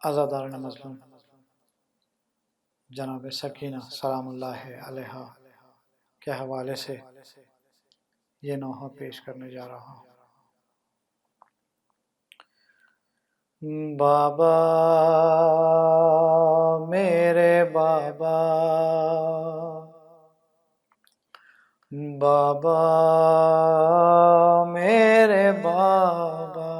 आज़ादारान मज़लूम जनाब सकीना सलामुल्लाह अलैहा के हवाले से ये नोहा पेश करने जा रहा हूँ। बाबा मेरे बाबा, बाबा मेरे बाबा,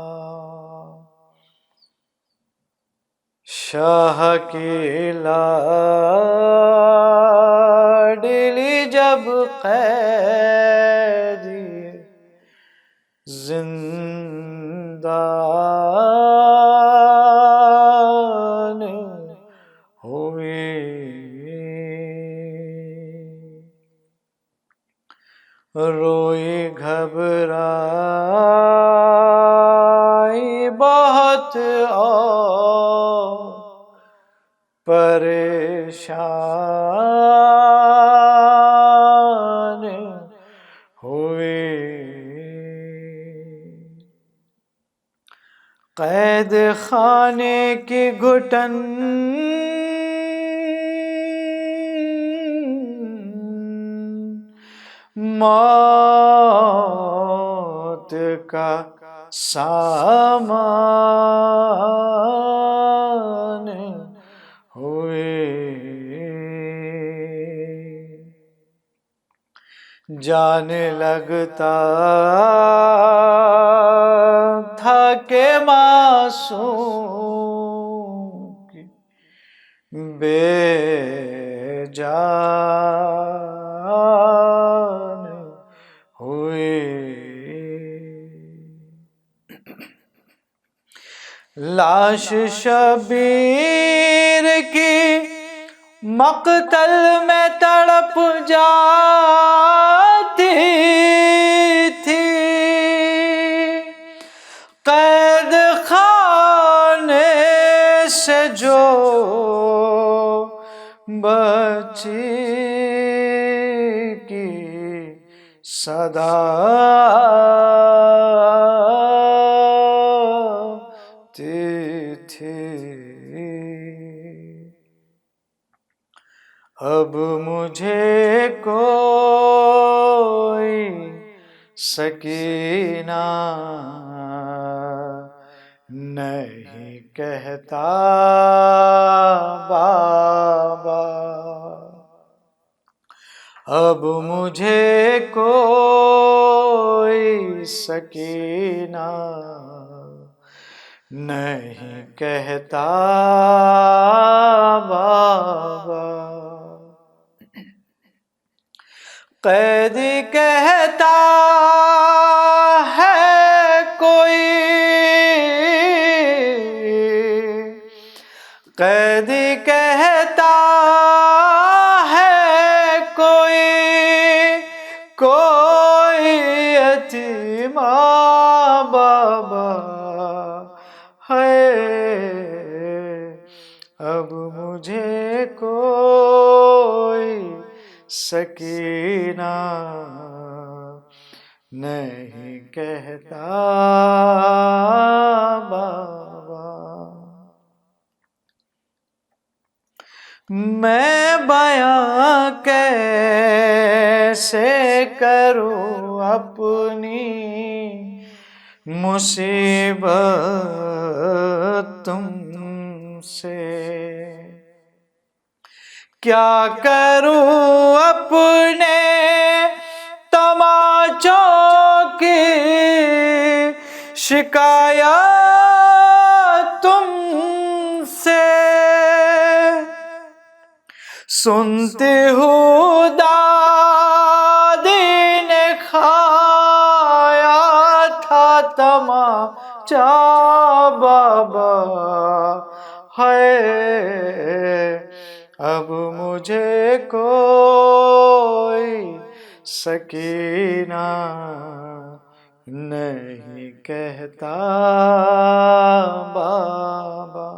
शाह की लाडली जब कैदी जिंदान हुई, रोई घबराई बहुत और परेशान हुए। कैद खाने की घुटन मौत का सामान हुए। जाने लगता था के मासूम की बेजान हुए। लाश शबीर की मक़तल में तड़प जाती थी, कैद खाने से जो बची की सदा थी। अब मुझे कोई सकीना नहीं कहता बाबा, अब मुझे कोई सकीना नहीं कहता बाबा। कैदी कहता है कोई, कैदी कहता है कोई, कोई यतीमा बाबा है। अब मुझे कोई सकीना नहीं कहता बाबा। मैं बयां कैसे करूं अपनी मुसीबत तुमसे, क्या करूं अपने तमाचों की शिकायत तुमसे। सुनती हूँ दादी ने खाया था तमाचा बाबा है। अब मुझे कोई सकीना नहीं कहता बाबा।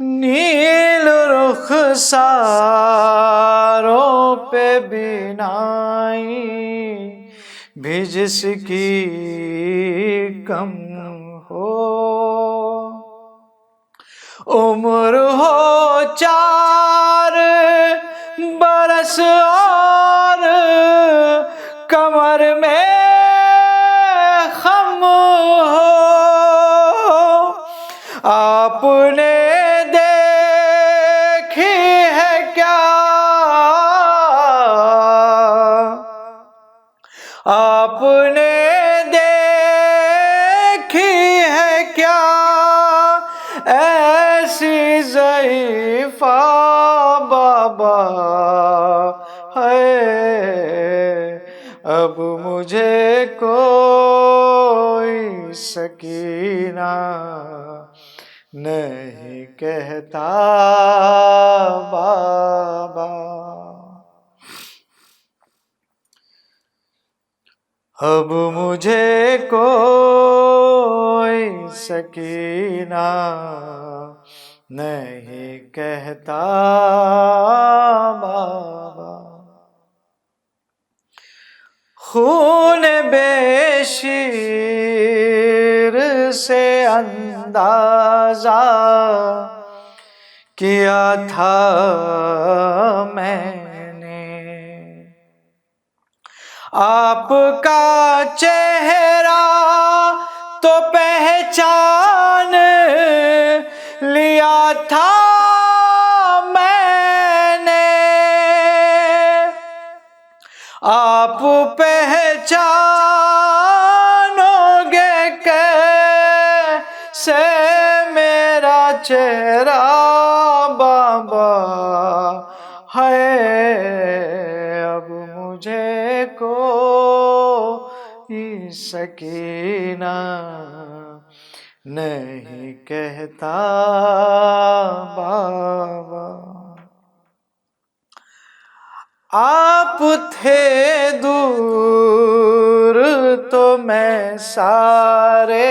नील रुखसारों पे बिनाई भी जिसकी कम हो, उम्र हो 4 बरस और कमर में खम हो, आपने देखी है क्या, आपने देखी है क्या ऐसी ज़ईफ़ा बाबा है। अब मुझे कोई सकीना नहीं कहता बाबा, अब मुझे कोई सकीना नहीं कहता बाबा। खून बेशीर से अंदाजा किया था मैंने, आपका चेहरा तो पहचान लिया था मैंने, आप पहचानोगे कैसे मेरा चेहरा बाबा है। अब मुझे कोई सकीना नहीं कहता बाबा। आप थे दूर तो मैं सारे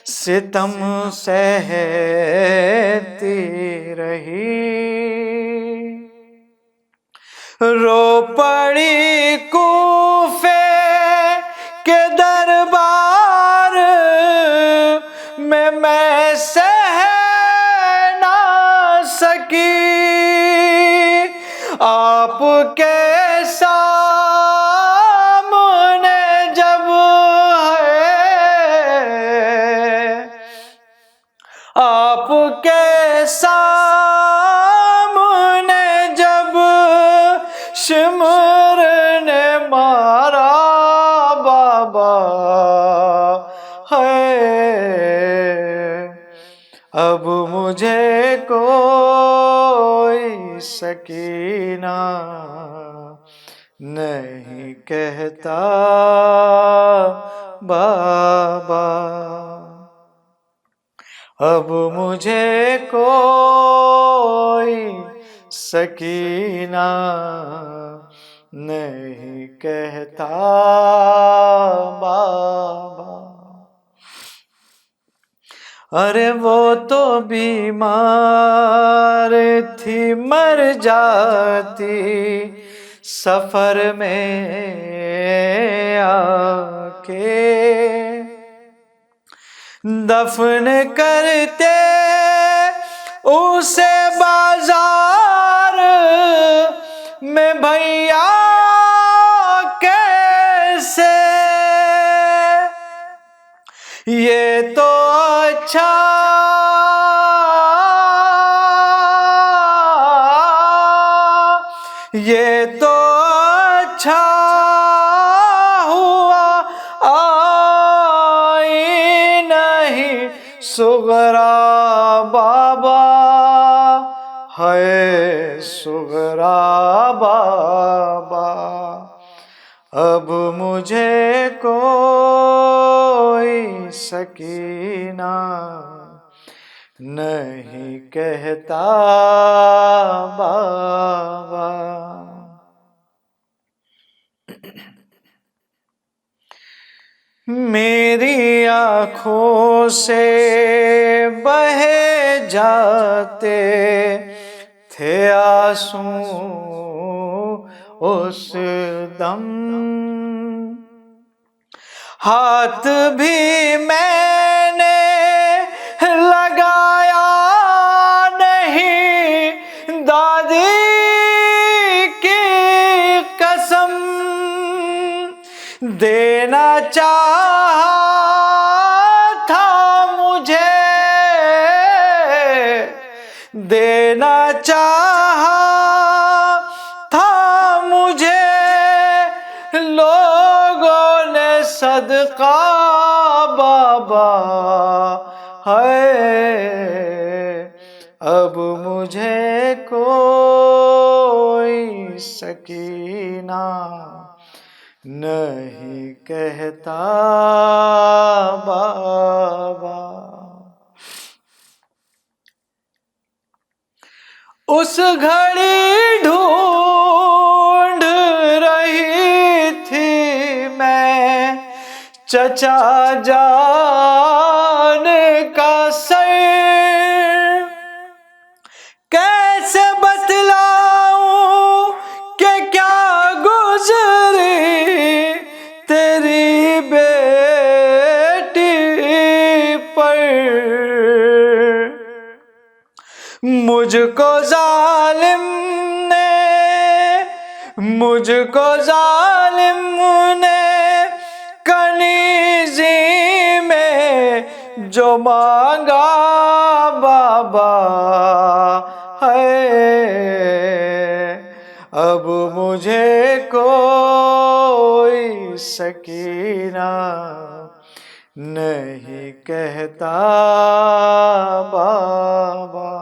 सितम सहती रही, रो पड़ी कूफे के दरबार में मैं सह ना सकी, आपके सामने जब है, आपके सामने जब शिमर ने मारा बाबा है। अब मुझे कोई सकीना नहीं कहता बाबा, अब मुझे कोई सकीना नहीं कहता बाबा। अरे वो तो बीमार थी मर जाती सफर में आके, दफन करते उसे बाजार में भैया कैसे, ये तो अच्छा ये तो अच्छा हुआ आई नहीं सुगरा बाबा है, सुगरा बाबा। अब मुझे कोई सकीना नहीं कहता बाबा। मेरी आँखों से बहे जाते थे आंसू उस दम। हाथ भी मैंने लगाया नहीं, दादी की कसम। देना चाहा था मुझे, देना चाहा था मुझे, लोगों ने सदका बाबा है। अब मुझे कोई सकीना नहीं कहता बाबा। उस घड़ी ढूंढ रही थी मैं चचा जान का सर। कैसे बतलाऊं कि क्या गुजरी तेरी बेटी पर। मुझको जालिम ने कनीज़ी में जो मांगा बाबा है। अब मुझे कोई सकीना नहीं कहता बाबा।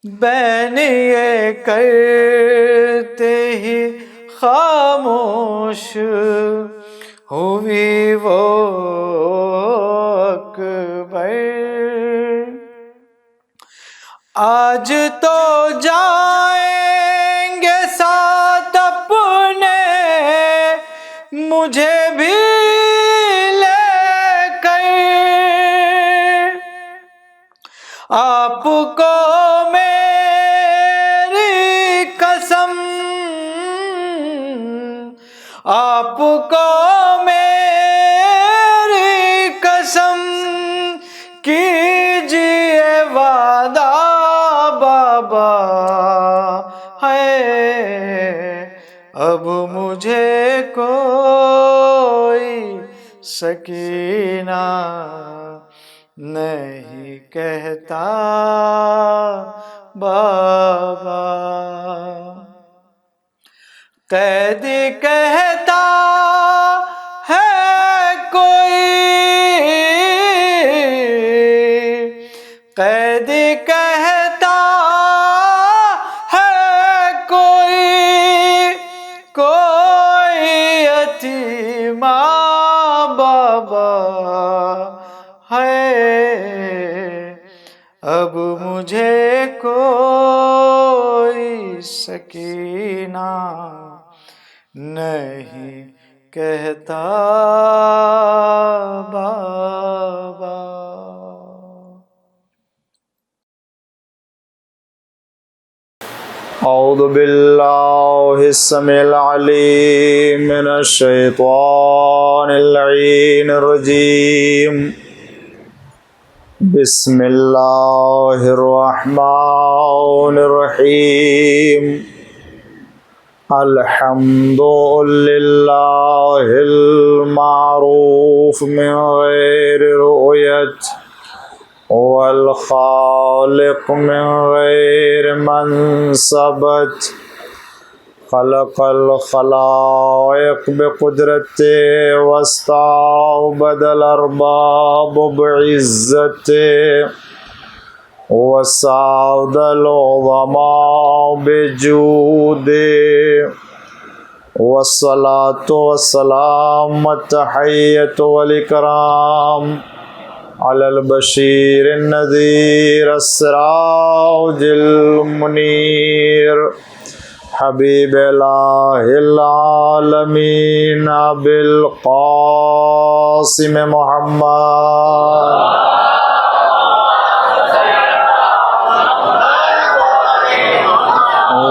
बैन ये करते ही खामोश हुई वो अकबर। आज तो जाएंगे साथ अपने, मुझे भी लेकर। आपको मेरी कसम, आपको मेरी कसम, कीजिए वादा बाबा है। अब मुझे कोई सकीना नहीं कहता बाबा। कैदी कहता है कोई, कैदी कहता है कोई, कोई यतीमा बाबा है। अब मुझे कोई सकीना नहीं कहता बाबा। औज़ु बिल्लाहिस समीइल अलीम मिनश शैतानिर रजीम। बिस्मिल्लाहिर्रहमानिर्रहीम। अल्हम्दुलिल्लाहिल मारूफ मिन गैरि रुयत वल खालिक मिन गैरि मनसबत। खलक़ल खलाइक़ बिक़ुदरते वस्तअबदल अरबाब बिइज़्ज़ते वसादल उज़मा बिजूदे। वस्सलातु वस्सलाम तहिय्यतु वल इकराम अलल बशीर नज़ीर अस्सिराजिल मुनीर हबीब इलाहिल आलमीन अबिल क़ासिम मुहम्मद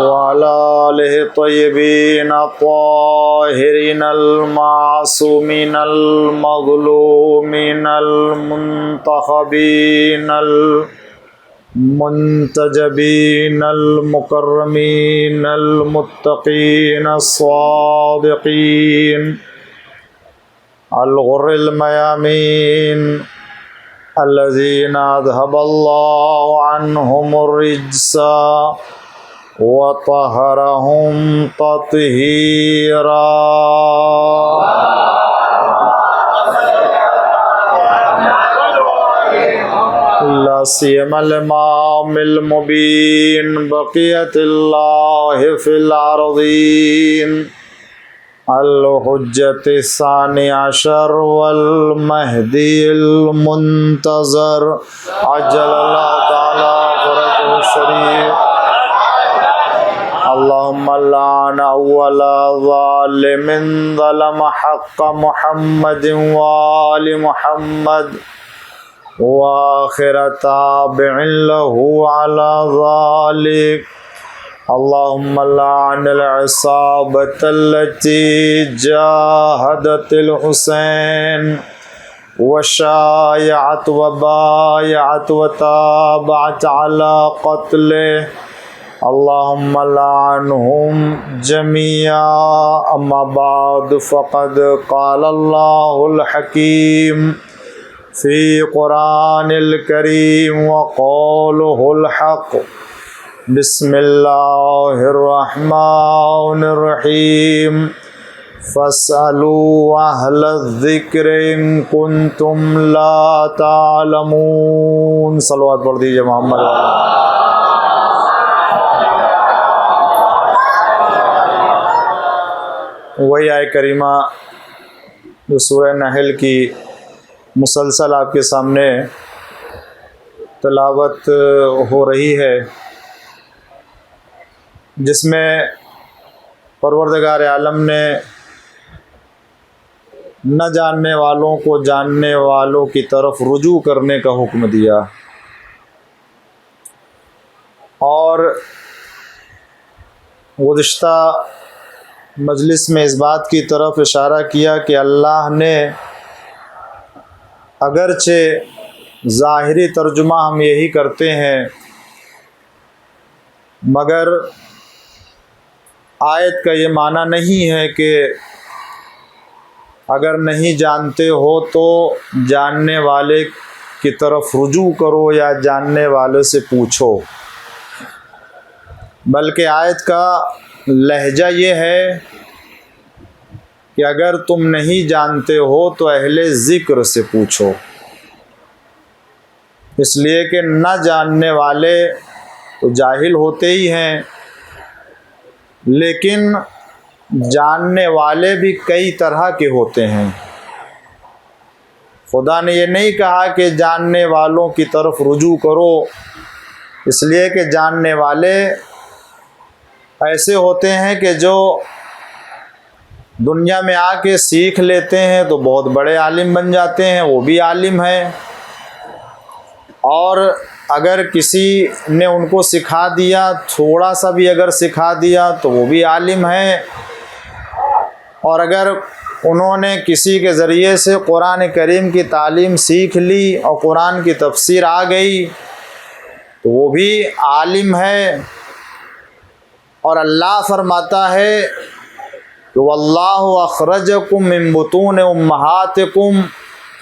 वअला आलिहि तय्यबीन ताहिरीन अल-मासूमीन अल-मज़लूमीन अल-मुंतखबीन अल-मुंतजबीन अल-मुकर्रमीन अल-मुत्तक़ीन अस-सादिक़ीन अल-गुर्रिल मयामीन अल्लज़ीना अज़हबल्लाहु अन्हुमुर रिज्सा व तहरहुम तत्हीरा। ला सियमल इमामिल मुबीन बक़ियतिल्लाहि फिल अर्ज़ीन अल-हुज्जति सानी अशर वल महदील मुंतज़र अज्जलल्लाहु तआला फ़रजहु शरीफ। अल्लाहुम्मा लान अव्वला ज़ालिमिन ज़लम हक़्क़ मुहम्मदिन व आलि मुहम्मद व आखिर ताबिइन लहु अला ज़ालिक। अल्लाहुम्मा लानिल इसाबतल्लती जाहदतिल हुसैन व शायअत व बायअत व ताबअत अला क़त्लिहि। अल्लाहुम्मा लानहुम जमीआ। अम्मा बाद फ़क़द क़ालल्लाहुल हकीम फ़ी क़ुरानिल करीम व क़ौलुहुल हक़। बिस्मिल्लाहिर्रहमानिर्रहीम। फ़स्अलू अहलज़्ज़िक्रि इन कुन्तुम ला तालमून। सलवात पढ़ दीजिए मोहम्मद। वही आय करीमा जो सूरह नहल की मुसलसल आपके सामने तिलावत हो रही है, जिसमें परवरदिगार आलम ने न जानने वालों को जानने वालों की तरफ रुजू करने का हुक्म दिया और गुज़िश्ता मजलिस में इस बात की तरफ इशारा किया कि अल्लाह ने अगरचे ज़ाहिरी तर्जुमा हम यही करते हैं, मगर आयत का ये माना नहीं है कि अगर नहीं जानते हो तो जानने वाले की तरफ रुजू करो या जानने वाले से पूछो, बल्कि आयत का लहजा ये है कि अगर तुम नहीं जानते हो तो अहले ज़िक्र से पूछो। इसलिए कि न जानने वाले तो जाहिल होते ही हैं, लेकिन जानने वाले भी कई तरह के होते हैं। खुदा ने ये नहीं कहा कि जानने वालों की तरफ रुजू करो, इसलिए कि जानने वाले ऐसे होते हैं कि जो दुनिया में आके सीख लेते हैं तो बहुत बड़े आलिम बन जाते हैं, वो भी आलिम हैं। और अगर किसी ने उनको सिखा दिया, थोड़ा सा भी अगर सिखा दिया, तो वो भी आलिम है। और अगर उन्होंने किसी के ज़रिए से कुरान करीम की तालीम सीख ली और कुरान की तफसीर आ गई, तो वो भी आलिम है। और अल्लाह फरमाता है कि वल्लाहु अखरजकुम मिन बुतून उम्महातिकुम,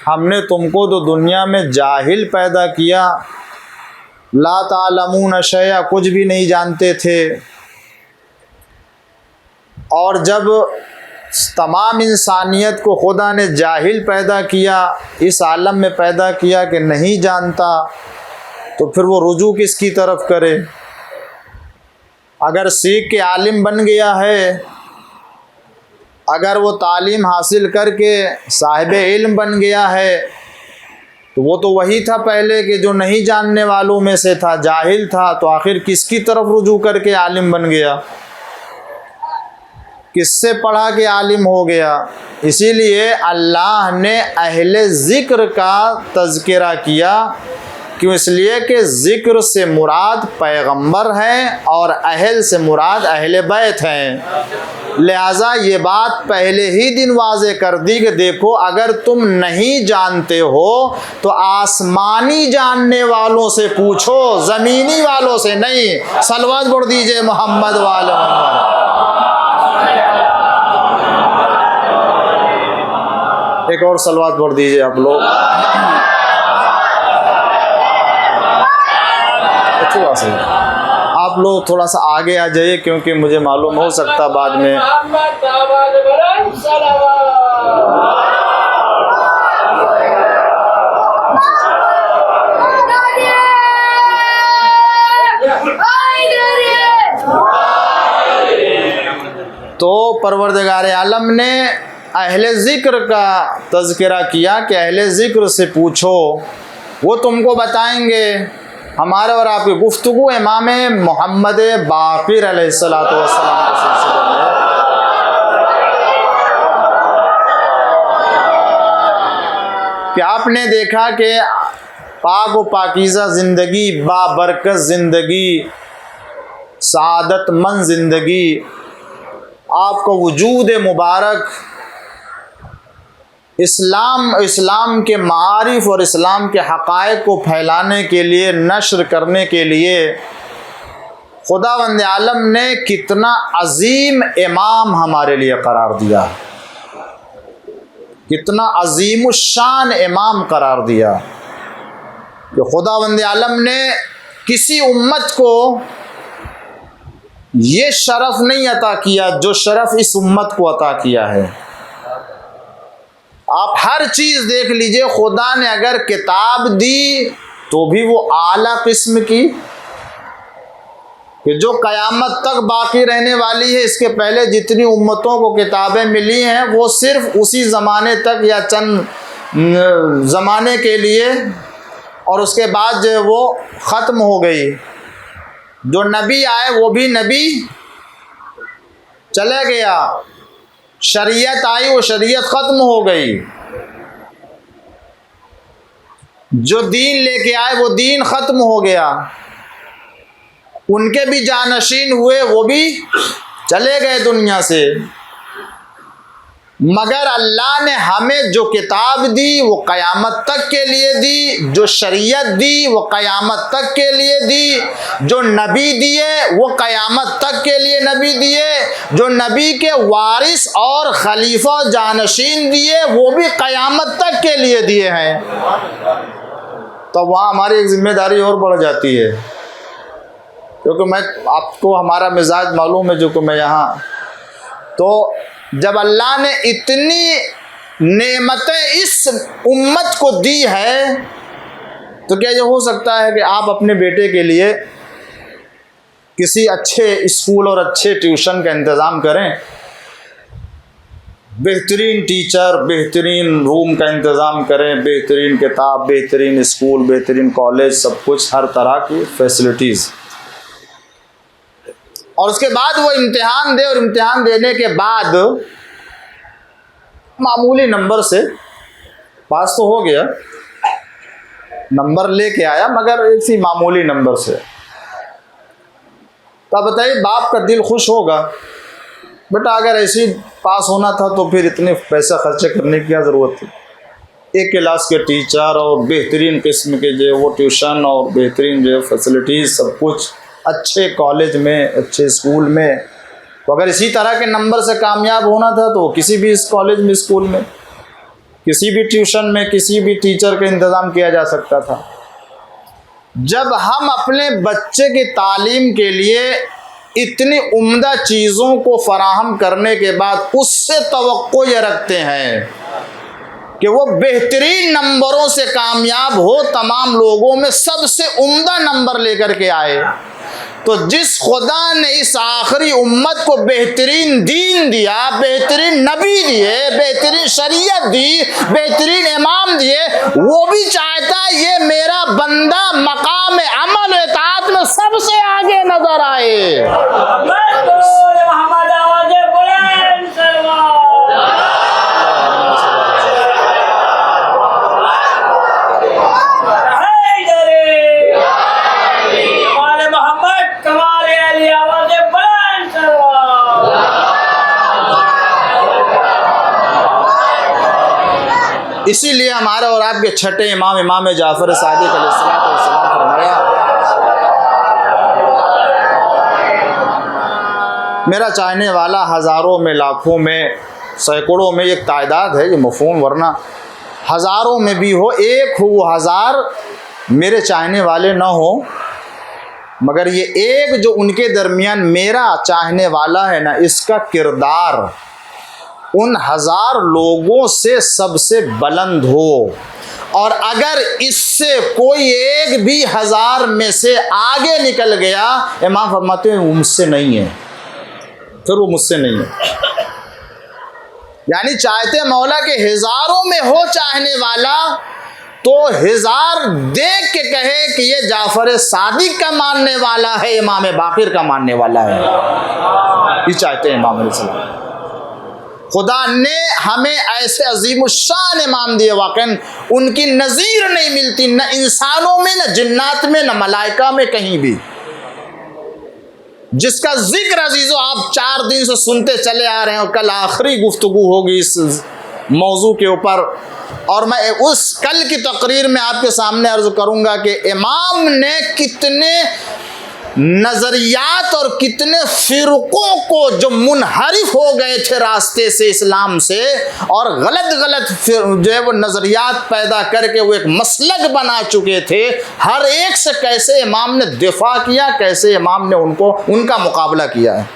हमने तुमको तो दुनिया में जाहिल पैदा किया, ला तालमून शैया, कुछ भी नहीं जानते थे। और जब तमाम इंसानियत को खुदा ने जाहिल पैदा किया, इस आलम में पैदा किया कि नहीं जानता, तो फिर वो रुजू किसकी तरफ करे? अगर सीख के आलिम बन गया है, अगर वो तालीम हासिल करके साहिब इल्म बन गया है, तो वो तो वही था पहले कि जो नहीं जानने वालों में से था, जाहिल था, तो आखिर किसकी तरफ रुजू करके आलिम बन गया? किससे पढ़ा के आलिम हो गया? इसीलिए अल्लाह ने अहले ज़िक्र का तज़किरा किया क्यों? इसलिए कि ज़िक्र से मुराद पैगंबर हैं और अहल से मुराद अहले बैत हैं। लिहाजा ये बात पहले ही दिन वाज़े कर दी कि देखो, अगर तुम नहीं जानते हो तो आसमानी जानने वालों से पूछो, ज़मीनी वालों से नहीं। सलवात पढ़ दीजिए मोहम्मद वाले मोहम्मद। एक और सलवात पढ़ दीजिए आप लोग। आप लोग थोड़ा सा आगे आ जाइए, क्योंकि मुझे मालूम हो सकता बाद में तो परवरदिगार आलम ने अहले ज़िक्र का तज़किरा किया कि अहले ज़िक्र से पूछो, वो तुमको बताएंगे। हमारे और आपकी गुफ्तगू इमाम मोहम्मद बाक़िर अलैहिस्सलातु वस्सलाम के सिलसिले में कि आपने देखा कि पाक व पाकीज़ा ज़िंदगी, बाबरकत ज़िंदगी, सआदतमंद ज़िंदगी, आपका वजूद मुबारक इस्लाम के मारिफ और इस्लाम के हक़ाइक़ को फैलाने के लिए, नश्र करने के लिए खुदावंद आलम ने कितना अज़ीम इमाम हमारे लिए करार दिया, कितना अज़ीमुश्शान इमाम करार दिया कि खुदावंद आलम ने किसी उम्मत को ये शरफ़ नहीं अता किया जो शरफ़ इस उम्मत को अता किया है। आप हर चीज़ देख लीजिए, खुदा ने अगर किताब दी तो भी वो आला किस्म की कि जो क़यामत तक बाकी रहने वाली है। इसके पहले जितनी उम्मतों को किताबें मिली हैं वो सिर्फ़ उसी ज़माने तक या चंद ज़माने के लिए, और उसके बाद जो है वो ख़त्म हो गई। जो नबी आए वो भी नबी चले गया, शरीयत आई वो शरीयत ख़त्म हो गई, जो दीन लेके आए वो दीन ख़त्म हो गया। उनके भी जानशीन हुए, वो भी चले गए दुनिया से। मगर अल्लाह ने हमें जो किताब दी वो क़यामत तक के लिए दी, जो शरीयत दी वो क़यामत तक के लिए दी, जो नबी दिए वो क़यामत तक के लिए नबी दिए, जो नबी के वारिस और खलीफा जानशीन दिए वो भी क़यामत तक के लिए दिए हैं। तो वहाँ हमारी एक ज़िम्मेदारी और बढ़ जाती है, क्योंकि मैं आपको हमारा मिजाज मालूम है जो कि मैं यहाँ, तो जब अल्लाह ने इतनी नेमतें इस उम्मत को दी है तो क्या ये हो सकता है कि आप अपने बेटे के लिए किसी अच्छे स्कूल और अच्छे ट्यूशन का इंतज़ाम करें, बेहतरीन टीचर, बेहतरीन रूम का इंतज़ाम करें, बेहतरीन किताब, बेहतरीन स्कूल, बेहतरीन कॉलेज, सब कुछ, हर तरह की फैसिलिटीज़, और उसके बाद वो इम्तिहान दे, और इम्तिहान देने के बाद मामूली नंबर से पास तो हो गया, नंबर लेके आया, मगर एक सी मामूली नंबर से, तो बताइए बाप का दिल खुश होगा? बेटा अगर ऐसी पास होना था तो फिर इतने पैसा खर्चे करने की क्या ज़रूरत थी? एक क्लास के टीचर और बेहतरीन किस्म के जो वो ट्यूशन और बेहतरीन जो फैसिलिटीज़, सब कुछ अच्छे कॉलेज में, अच्छे स्कूल में। तो अगर इसी तरह के नंबर से कामयाब होना था तो किसी भी इस कॉलेज में, स्कूल में, किसी भी ट्यूशन में, किसी भी टीचर का इंतज़ाम किया जा सकता था। जब हम अपने बच्चे की तालीम के लिए इतनी उम्दा चीज़ों को फराहम करने के बाद उससे तवक्को ये रखते हैं कि वो बेहतरीन नंबरों से कामयाब हो, तमाम लोगों में सबसे उम्दा नंबर लेकर के आए, तो जिस खुदा ने इस आखिरी उम्मत को बेहतरीन दीन दिया, बेहतरीन नबी दिए, बेहतरीन शरीयत दी, बेहतरीन इमाम दिए, वो भी चाहता है ये मेरा बंदा मकाम अमल इताअत में सबसे आगे नजर आए। इसीलिए हमारे और आपके छठे इमाम इमाम जाफर सादिक अलैहिस्सलाम फरमाया, मेरा चाहने वाला हज़ारों में, लाखों में, सैकड़ों में, एक तादाद है ये मफ़हूम, वरना हज़ारों में भी हो, एक हो वो हज़ार मेरे चाहने वाले ना हो, मगर ये एक जो उनके दरमियान मेरा चाहने वाला है ना, इसका किरदार उन हज़ार लोगों से सबसे बुलंद हो। और अगर इससे कोई एक भी हज़ार में से आगे निकल गया, इमाम फरमाते हैं वो मुझसे नहीं है, फिर वो मुझसे नहीं है। यानी चाहते मौला के हज़ारों में हो चाहने वाला, तो हज़ार देख के कहे कि ये जाफर सादिक का मानने वाला है, इमाम बाक़िर का मानने वाला है, ये चाहते हैं इमाम अलैहिस्सलाम। खुदा ने हमें ऐसे अजीमुश्शान इमाम दिए, वाक़ई उनकी नज़ीर नहीं मिलती, न इंसानों में, न जिन्नात में, न मलाइका में, कहीं भी। जिसका जिक्र अजीज़ो आप 4 दिन से सुनते चले आ रहे हैं, और कल आखिरी गुफ्तगू होगी इस मौजू के ऊपर, और मैं उस कल की तकरीर में आपके सामने अर्ज़ करूँगा कि इमाम ने कितने नज़रियात और कितने फ़िरक़ों को जो मुनहरिफ हो गए थे रास्ते से, इस्लाम से, और गलत गलत जो है वो नज़रियात पैदा करके वो एक मसलक बना चुके थे, हर एक से कैसे इमाम ने दिफा किया, कैसे इमाम ने उनका मुकाबला किया है।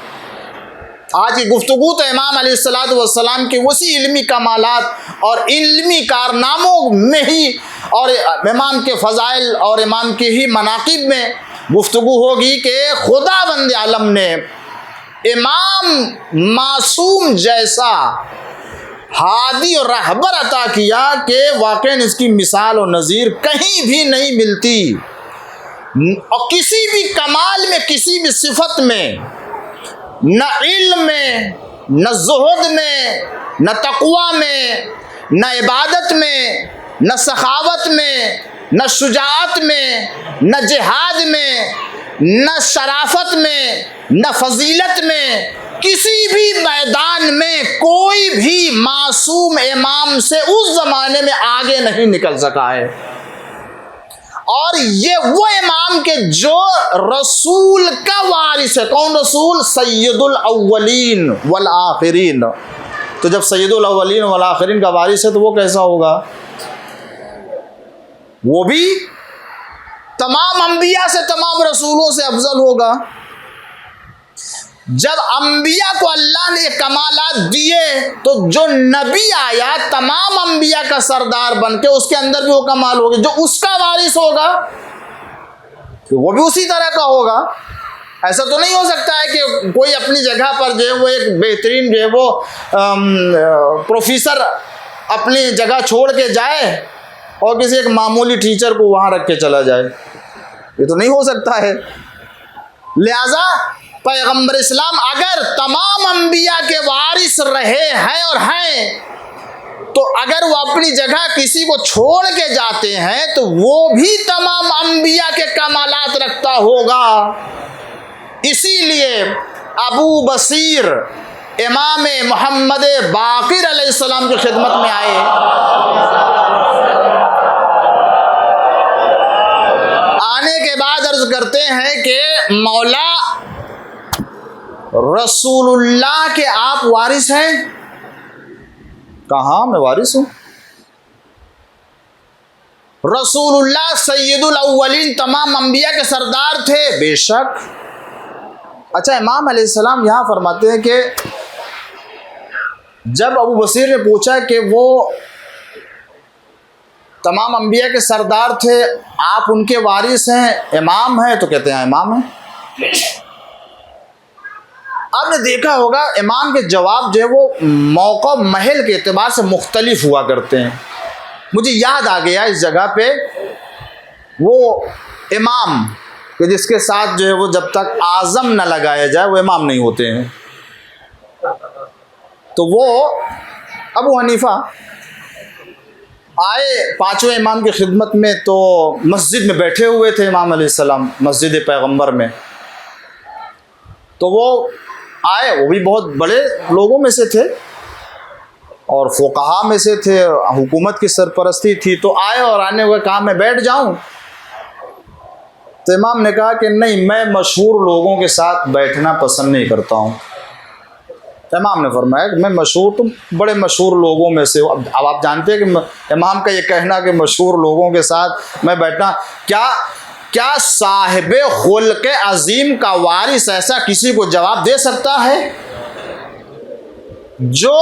आज की गुफ्तगू तो इमाम अलैहिस्सलातु वस्सलाम की उसी इल्मी कमालात और इल्मी कारनामों में ही, और इमाम के फ़ज़ाइल और इमाम के ही मनाक़िब में गुफ्तगू होगी कि खुदावंद आलम ने इमाम मासूम जैसा हादी और रहबर अता किया कि वाक़ई इसकी मिसाल और नज़ीर कहीं भी नहीं मिलती, और किसी भी कमाल में, किसी भी सिफत में, न इल्म में, न ज़ुहद में, न तक़वा में, न इबादत में, न सखावत में, न शुजाअत में, न जिहाद में, न शराफत में, न फजीलत में, किसी भी मैदान में कोई भी मासूम इमाम से उस ज़माने में आगे नहीं निकल सका है। और ये वो इमाम के जो रसूल का वारिस है। कौन रसूल? सैयदुल अव्वलीन वल आखिरीन। तो जब सैयदुल अव्वलीन वल आखिरीन का वारिस है तो वो कैसा होगा? वो भी तमाम अंबिया से, तमाम रसूलों से अफजल होगा। जब अंबिया को अल्लाह ने कमालात दिए तो जो नबी आया तमाम अंबिया का सरदार बन के, उसके अंदर भी वो कमाल होगा। जो उसका वारिस होगा तो वो भी उसी तरह का होगा। ऐसा तो नहीं हो सकता है कि कोई अपनी जगह पर जो है वो एक बेहतरीन जो है वो प्रोफेसर अपनी जगह छोड़ के जाए और किसी एक मामूली टीचर को वहाँ रख के चला जाए। ये तो नहीं हो सकता है। लिहाजा पैगम्बर इस्लाम अगर तमाम अंबिया के वारिस रहे हैं और हैं, तो अगर वो अपनी जगह किसी को छोड़ के जाते हैं तो वो भी तमाम अंबिया के कमालात रखता होगा। इसीलिए अबू बसीर इमाम मोहम्मद बाक़िर अलैहिस्सलाम की खिदमत में आए। आने के बाद अर्ज करते हैं कि मौला रसूलुल्लाह के आप वारिस हैं? कहा मैं वारिस हूं। रसूलुल्लाह सैयदुल अव्वलीन, तमाम अंबिया के सरदार थे, बेशक। अच्छा, इमाम अलैहिस्सलाम यहाँ फरमाते हैं कि जब अबू बसीर ने पूछा कि वो तमाम अंबिया के सरदार थे, आप उनके वारिस हैं, इमाम हैं? तो कहते हैं इमाम हैं। आपने देखा होगा इमाम के जवाब जो है वो मौका महल के एतबार से मुख्तलिफ हुआ करते हैं। मुझे याद आ गया इस जगह पे वो इमाम कि जिसके साथ जो है वो जब तक आज़म न लगाया जाए वो इमाम नहीं होते हैं। तो वो अबू हनीफा आए पांचवें इमाम की खिदमत में, तो मस्जिद में बैठे हुए थे इमाम अलैहिस्सलाम, मस्जिद पैगंबर में। तो वो आए, वो भी बहुत बड़े लोगों में से थे। और फुक़हा में से थे, हुकूमत की सरपरस्ती थी, तो आए और आने हुए कहा मैं बैठ जाऊं। तो इमाम ने कहा कि नहीं, मैं मशहूर लोगों के साथ बैठना पसंद नहीं करता हूँ। तो इमाम ने फरमाया कि मैं मशहूर, तुम बड़े मशहूर लोगों में से हो। अब आप जानते हैं कि इमाम का ये कहना कि मशहूर लोगों के साथ मैं बैठना, क्या साहिबे खुल्क़े अजीम का वारिस ऐसा किसी को जवाब दे सकता है? जो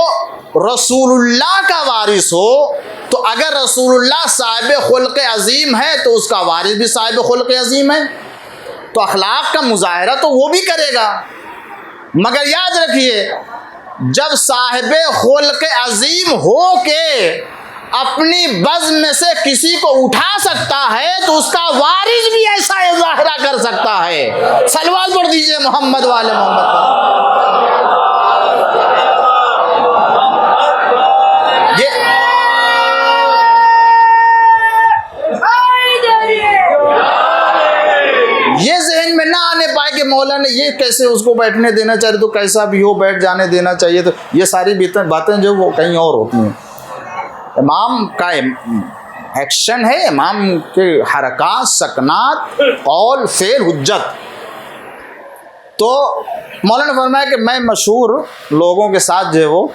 रसूलुल्लाह का वारिस हो, तो अगर रसूलुल्लाह साहिब खुल्क़े अजीम है तो उसका वारिस भी साहिब खुल्क़े अजीम है, तो अखलाक का मुजाहरा तो वो भी करेगा। मगर याद रखिए, जब साहिब खुल्क़े अजीम हो के अपनी बज़्म में से किसी को उठा सकता है, तो उसका वारिस भी ऐसा मुजाहरा कर सकता है। सलवात पढ़ दीजिए मोहम्मद वाले मोहम्मद। ये जहन में ना आने पाए कि मौला ने ये कैसे उसको बैठने देना चाहिए, तो कैसा भी हो बैठ जाने देना चाहिए। तो ये सारी बातें जो वो कहीं और होती हैं। इमाम का एक्शन है, इमाम के हरकत, सकनात, कौल, फेल, हुज्जत। तो मौला ने फरमाया कि मैं मशहूर लोगों के साथ जो है वो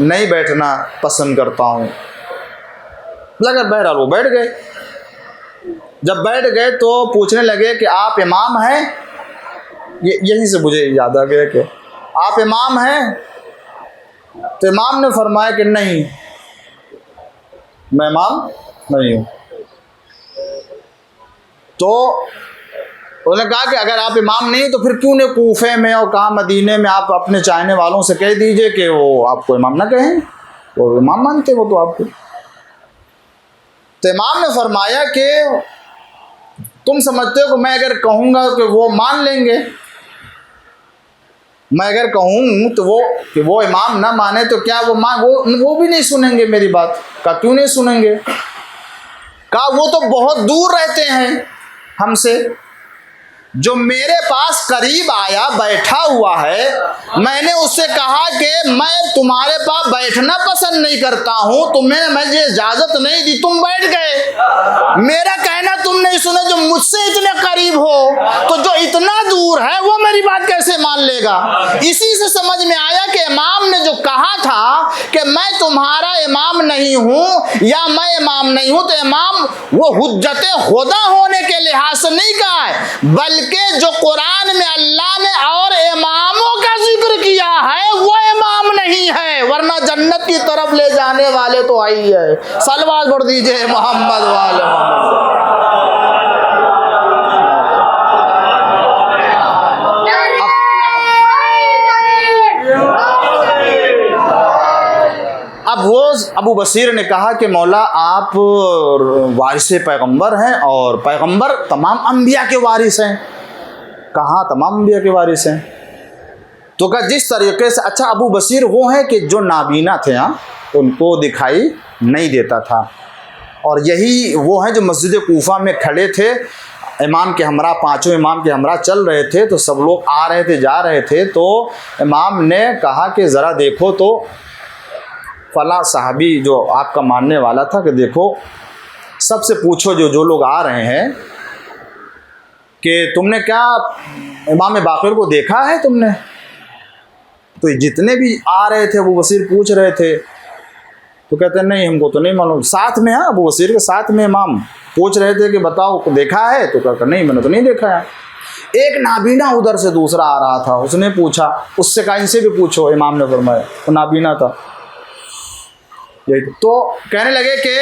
नहीं बैठना पसंद करता हूँ। लगा बहरहाल वो बैठ गए। जब बैठ गए तो पूछने लगे कि आप इमाम हैं? यहीं से मुझे याद आ गया कि आप इमाम हैं। तो इमाम ने फरमाया कि नहीं, मैं इमाम नहीं हूँ। तो उन्होंने कहा कि अगर आप इमाम नहीं तो फिर क्यों ने कूफे में और कहाँ मदीने में आप अपने चाहने वालों से कह दीजिए कि वो आपको इमाम ना कहें, वो इमाम मानते वो तो आपको। तो इमाम ने फरमाया कि तुम समझते हो कि मैं अगर कहूँगा कि वो मान लेंगे, मैं अगर कहूँ तो वो इमाम ना माने तो क्या वो भी नहीं सुनेंगे मेरी बात? कहा क्यों नहीं सुनेंगे? कहा वो तो बहुत दूर रहते हैं हमसे। जो मेरे पास करीब आया, बैठा हुआ है, मैंने उससे कहा कि मैं तुम्हारे पास बैठना पसंद नहीं करता हूँ, तुम्हें मुझे इजाज़त नहीं दी, तुम बैठ गए। मेरा कहना तुम नहीं सुने। जो मुझसे इतने करीब हो तो जो इतना दूर है वो मेरी बात कैसे मान लेगा? इसी से समझ में आया कि इमाम ने जो कहा था कि मैं तुम्हारा इमाम नहीं हूँ या मैं इमाम नहीं हूँ, तो इमाम वो हुज्जत खुदा होने के लिहाज से नहीं कहा है, बल्कि जो कुरान में अल्लाह ने और इमामों का जिक्र किया है वो इमाम नहीं है, वरना जन्नत की तरफ ले जाने वाले तो आई है। सलवात पढ़ दीजिए मोहम्मद वाले मोहम्मद। अब वो अबू बसीर ने कहा कि मौला आप वारिस पैगंबर हैं और पैगंबर तमाम अंबिया के वारिस हैं। कहाँ तमाम अंबिया के वारिस हैं? तो कहा जिस तरीके से, अच्छा अबू बसीर वो हैं कि जो नाबीना थे, हाँ, उनको दिखाई नहीं देता था, और यही वो हैं जो मस्जिद कूफा में खड़े थे, इमाम के हमरा, पांचों इमाम के हमरा चल रहे थे, तो सब लोग आ रहे थे जा रहे थे, तो इमाम ने कहा कि ज़रा देखो तो फला साहबी जो आपका मानने वाला था, कि देखो सबसे पूछो जो लोग आ रहे हैं कि तुमने क्या इमाम बाक़िर को देखा है तुमने? तो जितने भी आ रहे थे अबू बसीर पूछ रहे थे, तो कहते हैं नहीं हमको तो नहीं मालूम। साथ में, हाँ, अबू बसीर के साथ में इमाम पूछ रहे थे कि बताओ देखा है? तो कहता नहीं मैंने तो नहीं देखा है। एक नाबीना उधर से दूसरा आ रहा था, उसने पूछा, उससे कहा इनसे भी पूछो। इमाम ने फरमाया, तो नाबीना था। तो कहने लगे कि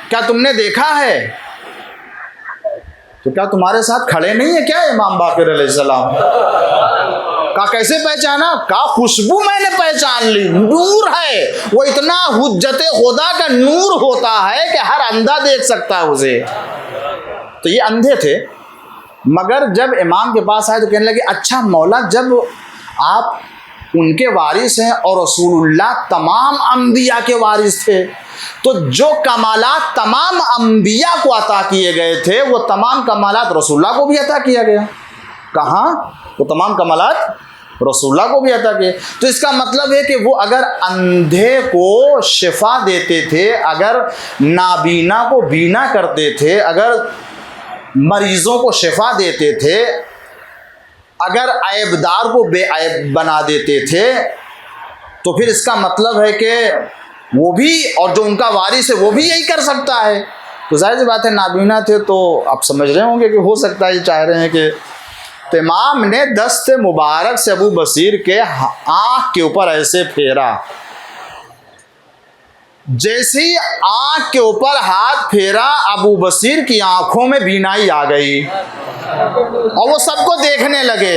क्या तुमने देखा है? तो क्या तुम्हारे साथ खड़े नहीं है क्या इमाम बाक़िर अलैहिस्सलाम? का कैसे पहचाना? का खुशबू मैंने पहचान ली, नूर है वो, इतना हुज्जत खुदा का नूर होता है कि हर अंधा देख सकता है उसे। तो ये अंधे थे, मगर जब इमाम के पास आए तो कहने लगे अच्छा मौला, जब आप उनके वारिस हैं और रसूलुल्लाह तमाम अंबिया के वारिस थे, तो जो कमालात तमाम अंबिया को अता किए गए थे वो तमाम कमालात रसूलुल्लाह को भी अता किया गया। कहाँ? वो तमाम कमालात रसूलुल्लाह को भी अता किए। तो इसका मतलब है कि वो अगर अंधे को शिफा देते थे, अगर नाबीना को बीना करते थे, अगर मरीजों को शिफा देते थे, अगर ऐबदार को बेऐब बना देते थे, तो फिर इसका मतलब है कि वो भी और जो उनका वारिस है वो भी यही कर सकता है। तो जाहिर सी बात है नाबीना थे, तो आप समझ रहे होंगे कि हो सकता है, चाह रहे हैं कि तो इमाम ने दस्त मुबारक से अबू बसीर के आँख के ऊपर ऐसे फेरा, जैसे ही आँख के ऊपर हाथ फेरा अबू बसीर की आंखों में बीनाई आ गई और वो सबको देखने लगे।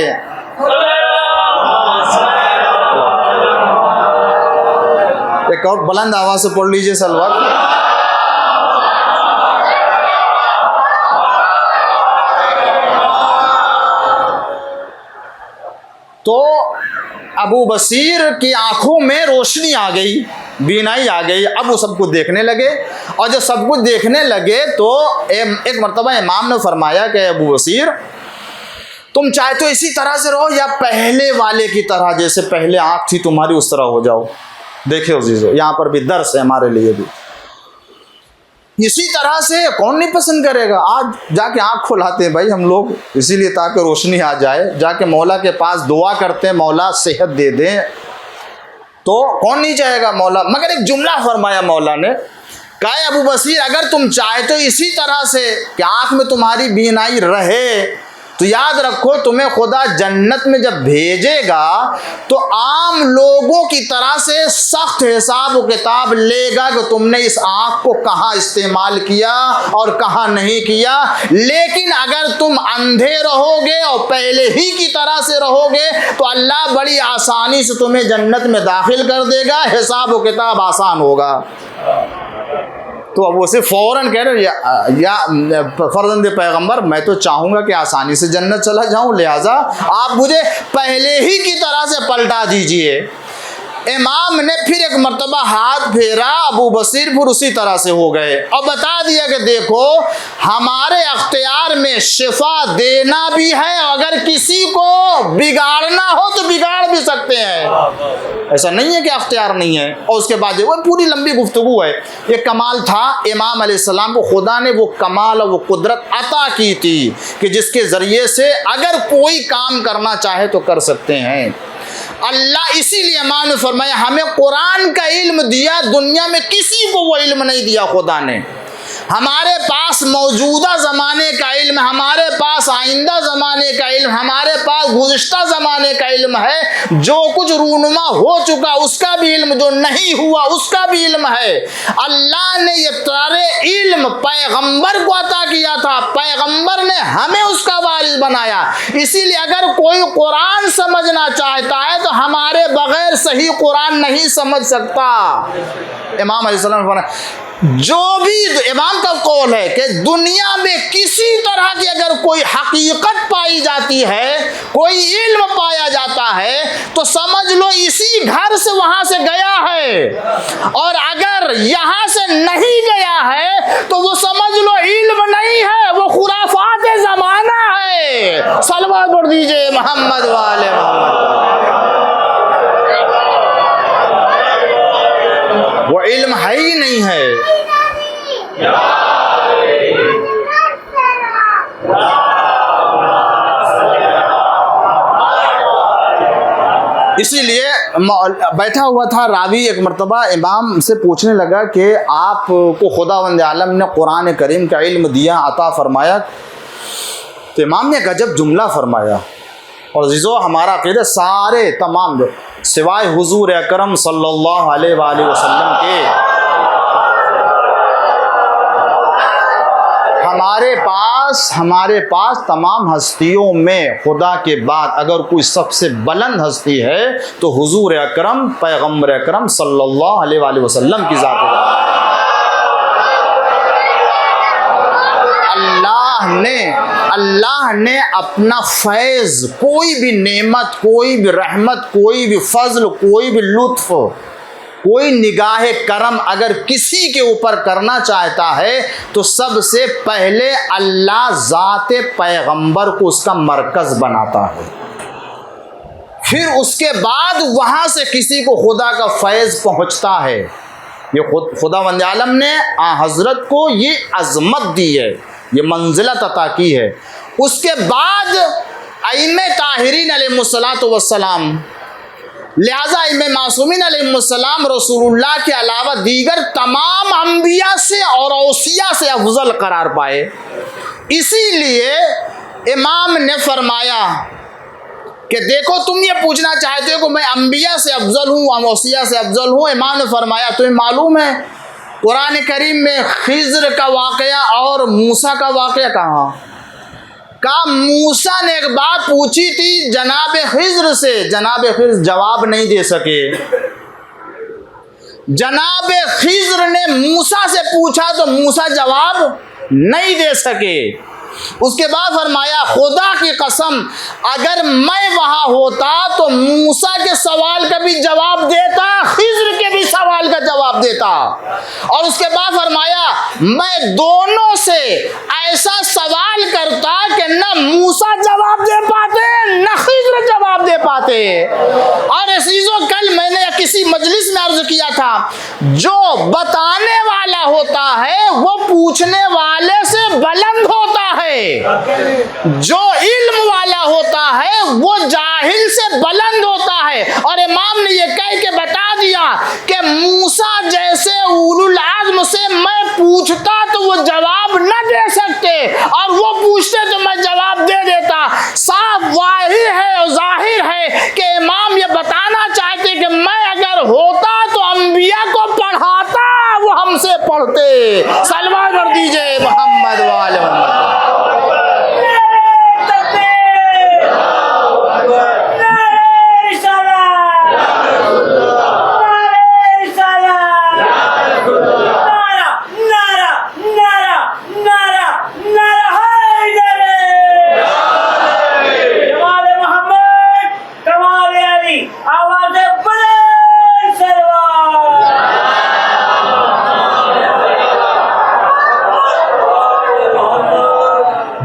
एक और बुलंद आवाज से पढ़ लीजिए सलवार। तो अबू बसीर की आंखों में रोशनी आ गई, बीनाई आ गई। अब वो सब कुछ देखने लगे, और जब सब कुछ देखने लगे तो एक मर्तबा इमाम ने फरमाया कि अबू बसीर, तुम चाहे तो इसी तरह से रहो या पहले वाले की तरह, जैसे पहले आंख थी तुम्हारी उस तरह हो जाओ। देखिए अजीजों, यहाँ पर भी दर्स है हमारे लिए भी। इसी तरह से कौन नहीं पसंद करेगा। आज जाके आँख खुलाते हैं भाई हम लोग, इसीलिए ताकि रोशनी आ जाए, जाके मौला के पास दुआ करते हैं मौला सेहत दे दें, तो कौन नहीं चाहेगा मौला। मगर एक जुमला फरमाया मौला ने, कहा अबू बसीर अगर तुम चाहे तो इसी तरह से कि आँख में तुम्हारी बीनाई रहे, तो याद रखो तुम्हें खुदा जन्नत में जब भेजेगा तो आम लोगों की तरह से सख्त हिसाब व किताब लेगा कि तुमने इस आँख को कहाँ इस्तेमाल किया और कहाँ नहीं किया। लेकिन अगर तुम अंधे रहोगे और पहले ही की तरह से रहोगे तो अल्लाह बड़ी आसानी से तुम्हें जन्नत में दाखिल कर देगा, हिसाब व किताब आसान होगा। तो अब वो सिर्फ फ़ौरन कह रहे या फर्जंद पैगंबर, मैं तो चाहूँगा कि आसानी से जन्नत चला जाऊँ, लिहाजा आप मुझे पहले ही की तरह से पलटा दीजिए। इमाम ने फिर एक मर्तबा हाथ फेरा, अबू बसीर फिर उसी तरह से हो गए और बता दिया कि देखो हमारे अख्तियार में शिफा देना भी है, अगर किसी को बिगाड़ना हो तो बिगाड़ भी सकते हैं, ऐसा नहीं है कि अख्तियार नहीं है। और उसके बाद वो पूरी लंबी गुफ्तगू है। ये कमाल था इमाम अलैहिस्सलाम को खुदा ने वो कमाल और वो कुदरत अता की थी कि जिसके ज़रिए से अगर कोई काम करना चाहे तो कर सकते हैं। अल्लाह इसीलिए इमाम ने फरमाया हमें कुरान का इल्म दिया, दुनिया में किसी को वो इल्म नहीं दिया खुदा ने। हमारे पास मौजूदा ज़माने का इल्म, हमारे पास आइंदा ज़माने का इल्म, हमारे पास गुज़िश्ता ज़माने का इल्म है। जो कुछ रूनुमा हो चुका उसका भी इल्म, जो नहीं हुआ उसका भी इल्म है। अल्लाह ने ये सारे इल्म पैगंबर को अता किया था, पैगंबर ने हमें उसका वारिस बनाया। इसीलिए अगर कोई कुरान समझना चाहता है तो हमारे बगैर सही कुरान नहीं समझ सकता। इमाम अलैहिस्सलाम ने फरमाया, जो भी इमाम का कौल है कि दुनिया में किसी तरह की अगर कोई हकीकत पाई जाती है, कोई इल्म पाया जाता है, तो समझ लो इसी घर से वहां से गया है, और अगर यहां से नहीं गया है तो वो समझ लो इल्म नहीं है, वो खुराफात ज़माना है। सलवात पढ़ दीजिए मोहम्मद वाले मोहम्मद। वो इल्म है ही नहीं है। इसीलिए बैठा हुआ था रावी एक मर्तबा इमाम से पूछने लगा कि आपको खुदावंद आलम ने कुरान करीम का इल्म दिया, अता फरमाया, तो इमाम ने गजब जुमला फरमाया। और अज़ीज़ों हमारा अक़ीदा सारे तमाम सिवाय हुज़ूर अकरम सल्लल्लाहु अलैहि वसल्लम के हमारे पास तमाम हस्तियों में खुदा के बाद अगर कोई सबसे बुलंद हस्ती है तो हुज़ूर अकरम पैगम्बर अकरम सल्लल्लाहु अलैहि वसल्लम की ज़ात है। अल्लाह ने अपना फैज़, कोई भी नेमत, कोई भी रहमत, कोई भी फजल, कोई भी लुत्फ़, कोई निगाह करम अगर किसी के ऊपर करना चाहता है तो सबसे पहले अल्लाह ज़ात पैगंबर को उसका मरकज़ बनाता है। फिर उसके बाद वहाँ से किसी को खुदा का फैज़ पहुँचता है। ये खुदा वंद आलम ने हज़रत को ये अज़मत दी है, ये मंजिलत अता की है। उसके बाद अइम्मे ताहिरीन अलैहिमुस्सलातु वस्सलाम, लिहाजा इमाम मासूमीन अलैहिमुस्सलाम रसूलुल्लाह के अलावा दीगर तमाम अंबिया से और औसिया से अफजल करार पाए। इसीलिए इमाम ने फरमाया कि देखो तुम ये पूछना चाहते हो कि मैं अंबिया से अफजल हूँ, औसिया से अफजल हूँ। इमाम ने फरमाया तुम्हें मालूम है कुरान करीम में खिज़्र का वाक़या और मूसा का वाक़या कहाँ? का मूसा ने एक बात पूछी थी जनाब खिज़्र से, जनाब खिज़्र जवाब नहीं दे सके। जनाब खिज़्र ने मूसा से पूछा तो मूसा जवाब नहीं दे सके। उसके बाद फरमाया खुदा की कसम अगर मैं वहां होता तो मूसा के सवाल का भी जवाब देता, खिज़्र के भी सवाल का जवाब देता। और उसके बाद फरमाया मैं दोनों से ऐसा सवाल करता कि न मूसा जवाब दे पाते न खिज़्र जवाब दे पाते। और अज़ीज़ों कल मैंने किसी मजलिस में अर्ज किया था, जो बताने वाला होता है वो पूछने वाले से बुलंद होता है, जो इल्म वाला होता है वो जाहिल से बुलंद होता है। और इमाम ने ये कह के बता दिया कि मूसा जैसे उलुल आज़्म से मैं पूछता तो वो जवाब न दे सकते और वो पूछते तो मैं जवाब दे देता। साफ वाहिर है और जाहिर है कि इमाम ये बताना चाहते कि मैं अगर होता तो अंबिया को पढ़ाता, वो हमसे पढ़ते। सलवा कर दीजिए मोहम्मद वाले मोहम्मद।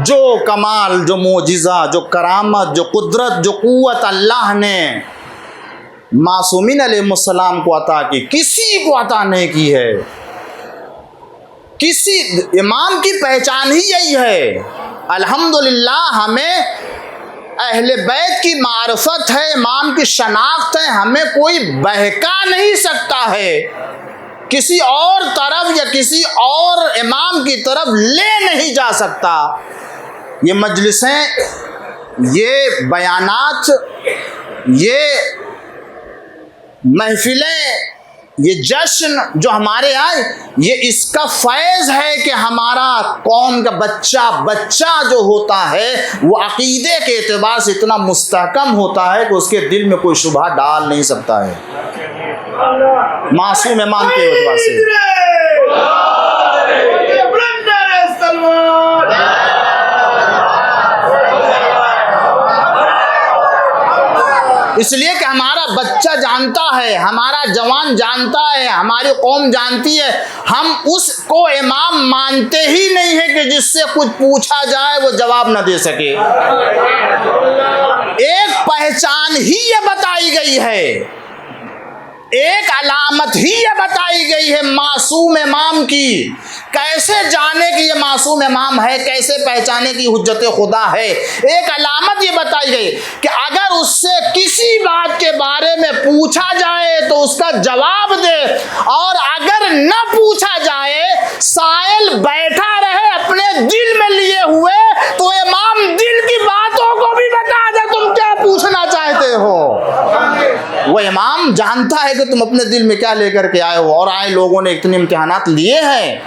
जो कमाल, जो मोजिज़ा, जो करामत, जो कुदरत, जो कुव्वत अल्लाह ने मासूमीन अलैहिस्सलाम को अता की, किसी को अता नहीं की है। किसी इमाम की पहचान ही यही है। अल्हम्दुलिल्लाह हमें अहले बैत की मारफत है, इमाम की शनाख्त है, हमें कोई बहका नहीं सकता है, किसी और तरफ या किसी और इमाम की तरफ ले नहीं जा सकता। ये मजलिसें, ये बयानात, ये महफिलें, ये जश्न जो हमारे आए, ये इसका फैज़ है कि हमारा कौम का बच्चा जो होता है वो अकीदे के एतबार से इतना मुस्तहकम होता है कि उसके दिल में कोई शुबहा डाल नहीं सकता है, मासूम इमाम के एतबार से। इसलिए कि हमारा बच्चा जानता है, हमारा जवान जानता है, हमारी कौम जानती है, हम उसको इमाम मानते ही नहीं है कि जिससे कुछ पूछा जाए वो जवाब न दे सके। एक पहचान ही ये बताई गई है, एक अलामत ही ये बताई गई है मासूम इमाम की। कैसे जाने कि ये मासूम इमाम है, कैसे पहचाने की हुज्जत खुदा है। एक अलामत ये बताई गई कि अगर उससे किसी बात के बारे में पूछा जाए तो उसका जवाब दे, और अगर न पूछा जाए, साइल बैठा रहे अपने दिल में लिए हुए, तो इमाम दिल की बातों को भी बता दे तुम क्या पूछना चाहते हो। वो इमाम जानता है कि तुम अपने दिल में क्या लेकर के आए हो, और आए लोगों ने इतने इम्तिहानात लिए हैं।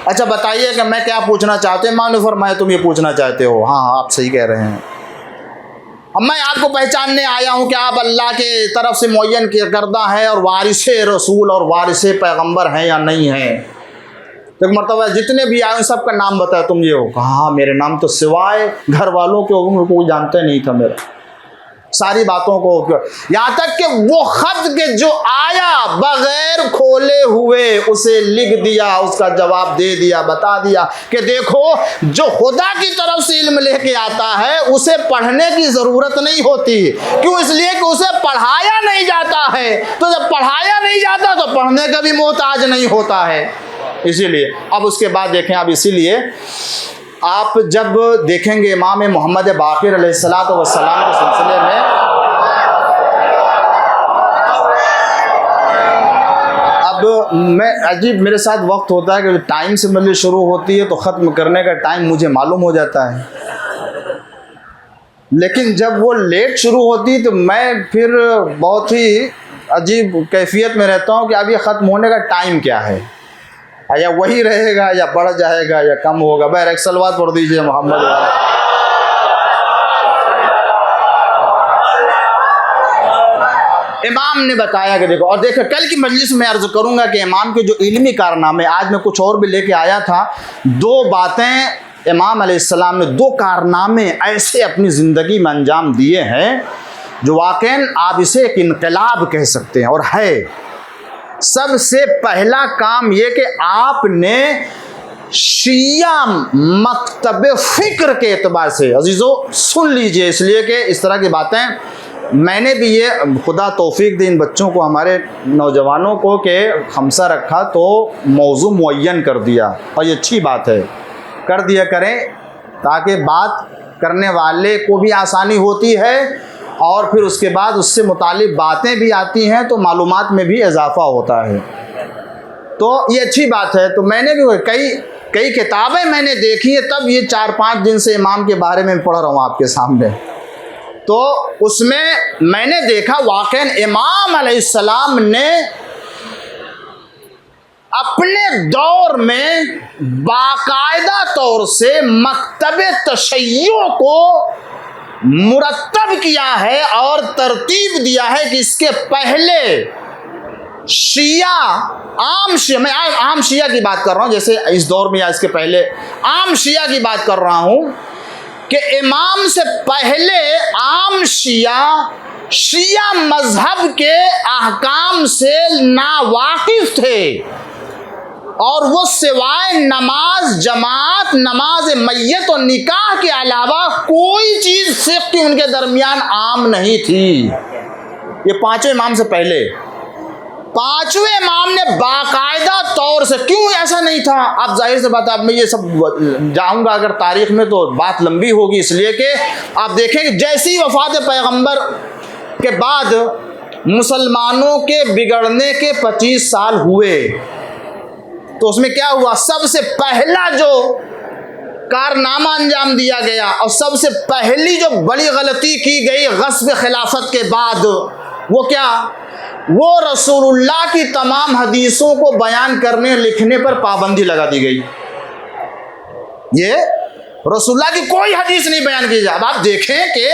अच्छा बताइए कि मैं क्या पूछना चाहते हैं। मानो फरमाए तुम ये पूछना चाहते हो, हाँ आप सही कह रहे हैं। अब मैं आपको पहचानने आया हूँ कि आप अल्लाह के तरफ से मुअय्यन करदा है और वारिस रसूल और वारिस पैगम्बर हैं या नहीं हैं। तो एक मरतबा जितने भी आए सब का नाम बताया, तुम ये हो, हाँ मेरे नाम तो सिवाय घर वालों के उनको कोई जानते नहीं था मेरा। सारी बातों को, यहाँ तक कि वो खत के जो आया बगैर खोले हुए उसे लिख दिया, उसका जवाब दे दिया, बता दिया कि देखो जो खुदा की तरफ से इल्म लेके आता है उसे पढ़ने की ज़रूरत नहीं होती। क्यों? इसलिए कि उसे पढ़ाया नहीं जाता है, तो जब पढ़ाया नहीं जाता तो पढ़ने का भी मोहताज नहीं होता है। इसीलिए अब उसके बाद देखें, अब इसीलिए आप जब देखेंगे इमाम मोहम्मद बाक़िर अलैहिस्सलातु वस्सलाम के सिलसिले में, अब मैं अजीब मेरे साथ वक्त होता है कि टाइम से मतलब शुरू होती है तो ख़त्म करने का टाइम मुझे मालूम हो जाता है, लेकिन जब वो लेट शुरू होती तो मैं फिर बहुत ही अजीब कैफियत में रहता हूँ कि अब ये ख़त्म होने का टाइम क्या है, या वही रहेगा या बढ़ जाएगा या कम होगा। बहर एक सलवात पढ़ दीजिए मोहम्मद। इमाम ने बताया कि देखो, और देखो कल की मजलिस में अर्ज़ करूंगा कि इमाम के जो इल्मी कारनामे, आज मैं कुछ और भी लेके आया था, दो बातें इमाम अलैहिस्सलाम ने, दो कारनामे ऐसे अपनी ज़िंदगी में अंजाम दिए हैं जो वाक़ईन आप इसे एक इनकलाब कह सकते हैं। और है सबसे पहला काम ये कि आपने शिया मकतब फ़िक्र के एतबार से, अजीज़ों सुन लीजिए, इसलिए कि इस तरह की बातें मैंने भी ये खुदा तौफीक दे इन बच्चों को, हमारे नौजवानों को, के खमसा रखा तो मौजू मुअय्यन कर दिया, और ये अच्छी बात है, कर दिया करें ताकि बात करने वाले को भी आसानी होती है और फिर उसके बाद उससे मुतालिक बातें भी आती हैं तो मालूमात में भी इजाफ़ा होता है। तो ये अच्छी बात है। तो मैंने भी कई किताबें मैंने देखी हैं, तब ये 4-5 दिन से इमाम के बारे में पढ़ रहा हूँ आपके सामने। तो उसमें मैंने देखा वाक़ईन इमाम अलैहिस्सलाम ने अपने दौर में बाकायदा तौर से मकतब तशय्यो को मुरत्तब किया है और तरतीब दिया है कि इसके पहले शिया, मैं आम शिया की बात कर रहा हूँ, जैसे इस दौर में या इसके पहले आम शिया की बात कर रहा हूँ, कि इमाम से पहले आम शिया मजहब के अहकाम से नावाकिफ थे और वो सिवाय नमाज जमात, नमाज मैयत और निकाह के अलावा कोई चीज़ फ़िक़्ह की उनके दरमियान आम नहीं थी। ये पांचवें इमाम से पहले, पांचवें इमाम ने बाकायदा तौर से, क्यों ऐसा नहीं था, अब जाहिर से बात, अब मैं ये सब जाऊंगा अगर तारीख़ में तो बात लंबी होगी, इसलिए कि आप देखें कि जैसी वफ़ात पैगंबर के बाद मुसलमानों के बिगड़ने के 25 साल हुए, तो उसमें क्या हुआ, सबसे पहला जो कारनामा अंजाम दिया गया और सबसे पहली जो बड़ी गलती की गई गस्ब खिलाफत के बाद, वो क्या, वो रसूलुल्लाह की तमाम हदीसों को बयान करने लिखने पर पाबंदी लगा दी गई। ये रसूलुल्लाह की कोई हदीस नहीं बयान की जाए। अब आप देखें कि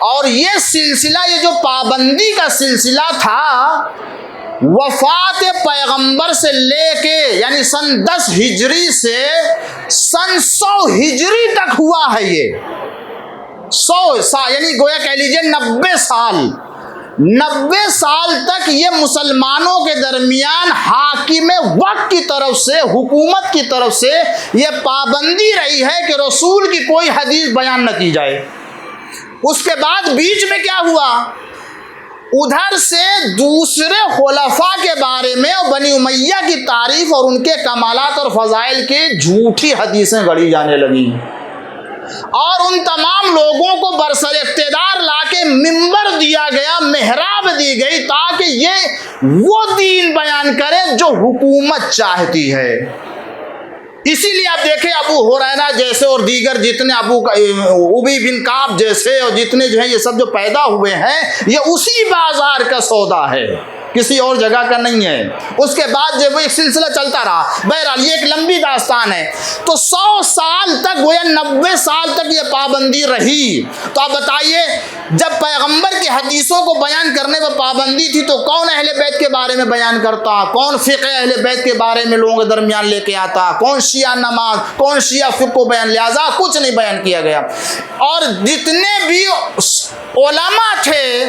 और ये सिलसिला, ये जो पाबंदी का सिलसिला था, वफ़ात पैगंबर से लेके यानी सन 10 हिजरी से सन 100 हिजरी तक हुआ है। ये 100 साल यानी गोया कह लीजिए 90 साल तक ये मुसलमानों के दरमियान हाकिम वक्त की तरफ से, हुकूमत की तरफ से ये पाबंदी रही है कि रसूल की कोई हदीस बयान न की जाए। उसके बाद बीच में क्या हुआ, उधर से दूसरे खुलफा के बारे में और बनी उमैया की तारीफ और उनके कमालात और फजाइल की झूठी हदीसें गढ़ी जाने लगी और उन तमाम लोगों को बरसर इक़्तिदार लाके मिंबर दिया गया, मेहराब दी गई, ताकि ये वो दीन बयान करें जो हुकूमत चाहती है। इसीलिए आप देखें अबू हुरैरा जैसे और दीगर जितने उबी बिन काब जैसे और जितने जो है ये सब जो पैदा हुए हैं, ये उसी बाजार का सौदा है, किसी और जगह का नहीं है। उसके बाद जब वो एक सिलसिला चलता रहा, बहरहाल ये एक लंबी दास्तान है। तो 100 साल तक गोया 90 साल तक ये पाबंदी रही। तो आप बताइए, जब पैगंबर की हदीसों को बयान करने पर पाबंदी थी तो कौन अहले बैत के बारे में बयान करता, कौन फ़िक़्ह अहले बैत के बारे में लोगों के दरमियान लेके आता, कौन शिया नमाज, कौन शिया फ़िक़्ह को बयान, लिहाजा कुछ नहीं बयान किया गया। और जितने भी उलमा थे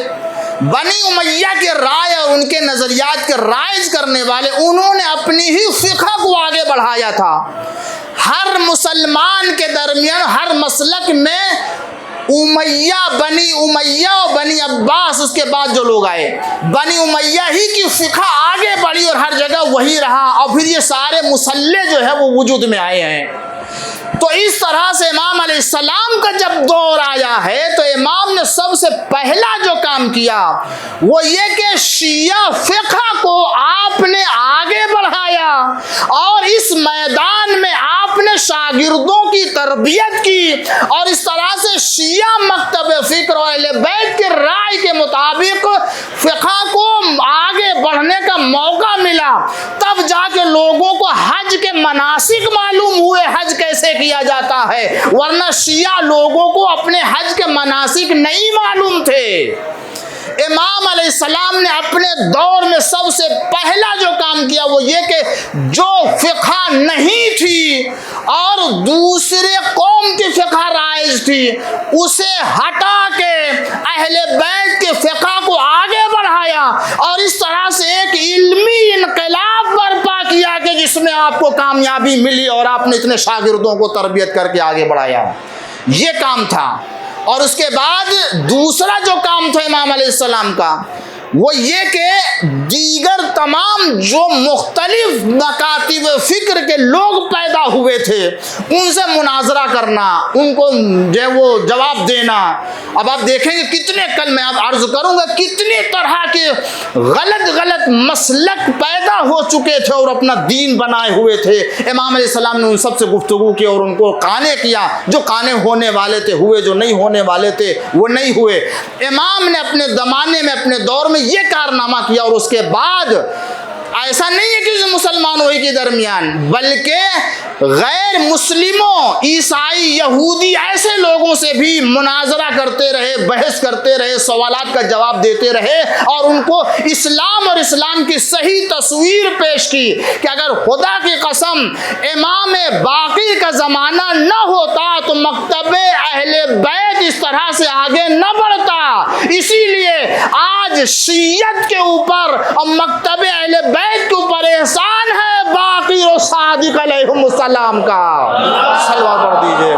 बनी उमैया के राय और उनके नज़रियात के राइज करने वाले, उन्होंने अपनी ही फ़िक़्ह को आगे बढ़ाया था। हर मुसलमान के दरमियान हर मसलक में बनी उमैया और बनी अब्बास, उसके बाद जो लोग आए बनी उमैया ही की फ़िक़्ह आगे बढ़ी और हर जगह वही रहा, और फिर ये सारे मुसल्ले जो है वो वजूद में आए हैं। तो इस तरह से इमाम अलैहिस्सलाम का जब दौर आया है तो इमाम ने सबसे पहला जो काम किया वो ये कि शिया फ़िक़्ह को आपने आगे बढ़ाया और इस मैदान में आपने शागिर्दों की तरबियत की, और इस तरह से शिया मकतब फ़िक्र और अहले बैत के राय के मुताबिक फ़िक़्ह को आगे बढ़ने का मौका मिला। तब जाके लोगों को हज के मनासिक मालूम हुए, हज कैसे किया जाता है, वरना शिया लोगों को अपने हज के मनासिक नहीं मालूम थे। इमाम अलैहिस्सलाम ने अपने दौर में सबसे पहला जो काम किया वो ये कि जो फ़िक़्ह नहीं थी और दूसरे कौम की फ़िक़्ह राइज थी उसे हटा के अहले बैत के फ़िक़्ह को आगे बढ़ाया, और इस तरह से एक इल्मी इनकलाब बर्पा किया कि जिसमें आपको कामयाबी मिली और आपने इतने शागिर्दों को तरबियत करके आगे बढ़ाया। ये काम था। और उसके बाद दूसरा जो काम था इमाम अलैहिस्सलाम का वो ये कि दीगर तमाम जो मुख्तलिफ मकातिब फ़िक्र के लोग पैदा हुए थे उनसे मुनाजरा करना, उनको जो है वो जवाब देना। अब आप देखेंगे कितने, कल मैं आप अर्ज़ करूँगा कितने तरह के गलत मसलक पैदा हो चुके थे और अपना दीन बनाए हुए थे। इमाम अलैहिस्सलाम ने उन सबसे गुफ्तगू की और उनको काने किया, जो काने होने वाले थे हुए, जो नहीं होने वाले थे वो नहीं हुए। इमाम ने अपने ज़माने में अपने दौर में ये कारनामा किया, और उसके बाद ऐसा नहीं है कि मुसलमानों ही के दरमियान बल्कि गैर मुस्लिमों, ईसाई, यहूदी ऐसे लोगों से भी मुनाजरा करते रहे, बहस करते रहे, सवालात का जवाब देते रहे और उनको इस्लाम और इस्लाम की सही तस्वीर पेश की कि अगर खुदा की कसम इमाम बाक़ी का ज़माना न होता तो मकतब अहले बैत इस तरह से आगे न बढ़ता। इसीलिए आज शियत के ऊपर और मकतब अहले बैत के ऊपर एहसान है बाक़ी और सादिक अलैहिस्सलाम का। सलवा पढ़ दीजिए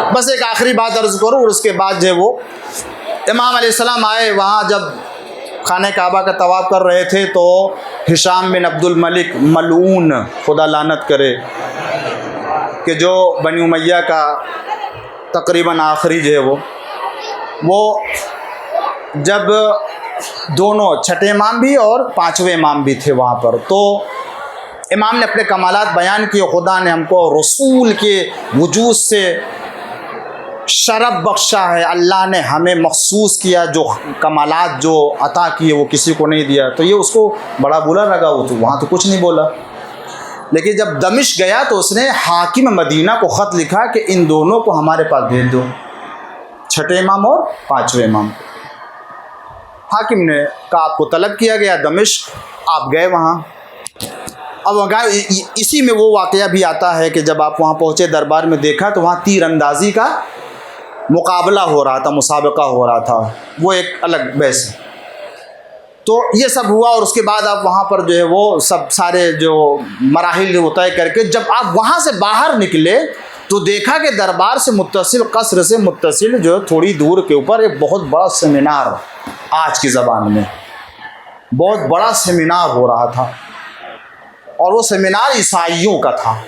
बस एक आखिरी बात अर्ज़ करूँ और उसके बाद जो वो इमाम अलैहिस्सलाम आए, वहाँ जब खाने काबा का तवाफ़ कर रहे थे तो हिशाम बिन अब्दुल मलिक मलऊन, खुदा लानत करे, कि जो बनी उमैया का तकरीबन आखिरी जो है वो जब दोनों छठे इमाम भी और पाँचवें इमाम भी थे वहाँ पर, तो इमाम ने अपने कमालात बयान किए। खुदा ने हमको रसूल के वजूद से शरफ बख्शा है, अल्लाह ने हमें मखसूस किया, जो कमालात जो अता किए वो किसी को नहीं दिया। तो ये उसको बड़ा बुरा लगा, वो तो वहाँ तो कुछ नहीं बोला। लेकिन जब दमिश्क गया तो उसने हाकिम मदीना को ख़त लिखा कि इन दोनों को हमारे पास भेज दो, छठे इमाम और पाँचवें इमाम। हाकिम ने कहा आपको तलब किया गया दमिश्क, आप गए वहाँ। अब इसी में वो वाक़या भी आता है कि जब आप वहाँ पहुँचे दरबार में देखा तो वहाँ तीरंदाजी का मुकाबला हो रहा था, मुसाबका हो रहा था, वो एक अलग बहस। तो ये सब हुआ और उसके बाद आप वहाँ पर जो है वो सब सारे जो मराहिल वो तय करके जब आप वहाँ से बाहर निकले तो देखा कि दरबार से मुत्तसिल, कसर से मुत्तसिल जो थोड़ी दूर के ऊपर एक बहुत बड़ा सेमिनार, आज की ज़बान में बहुत बड़ा सेमिनार हो रहा था, और वो सेमिनार ईसाइयों का था।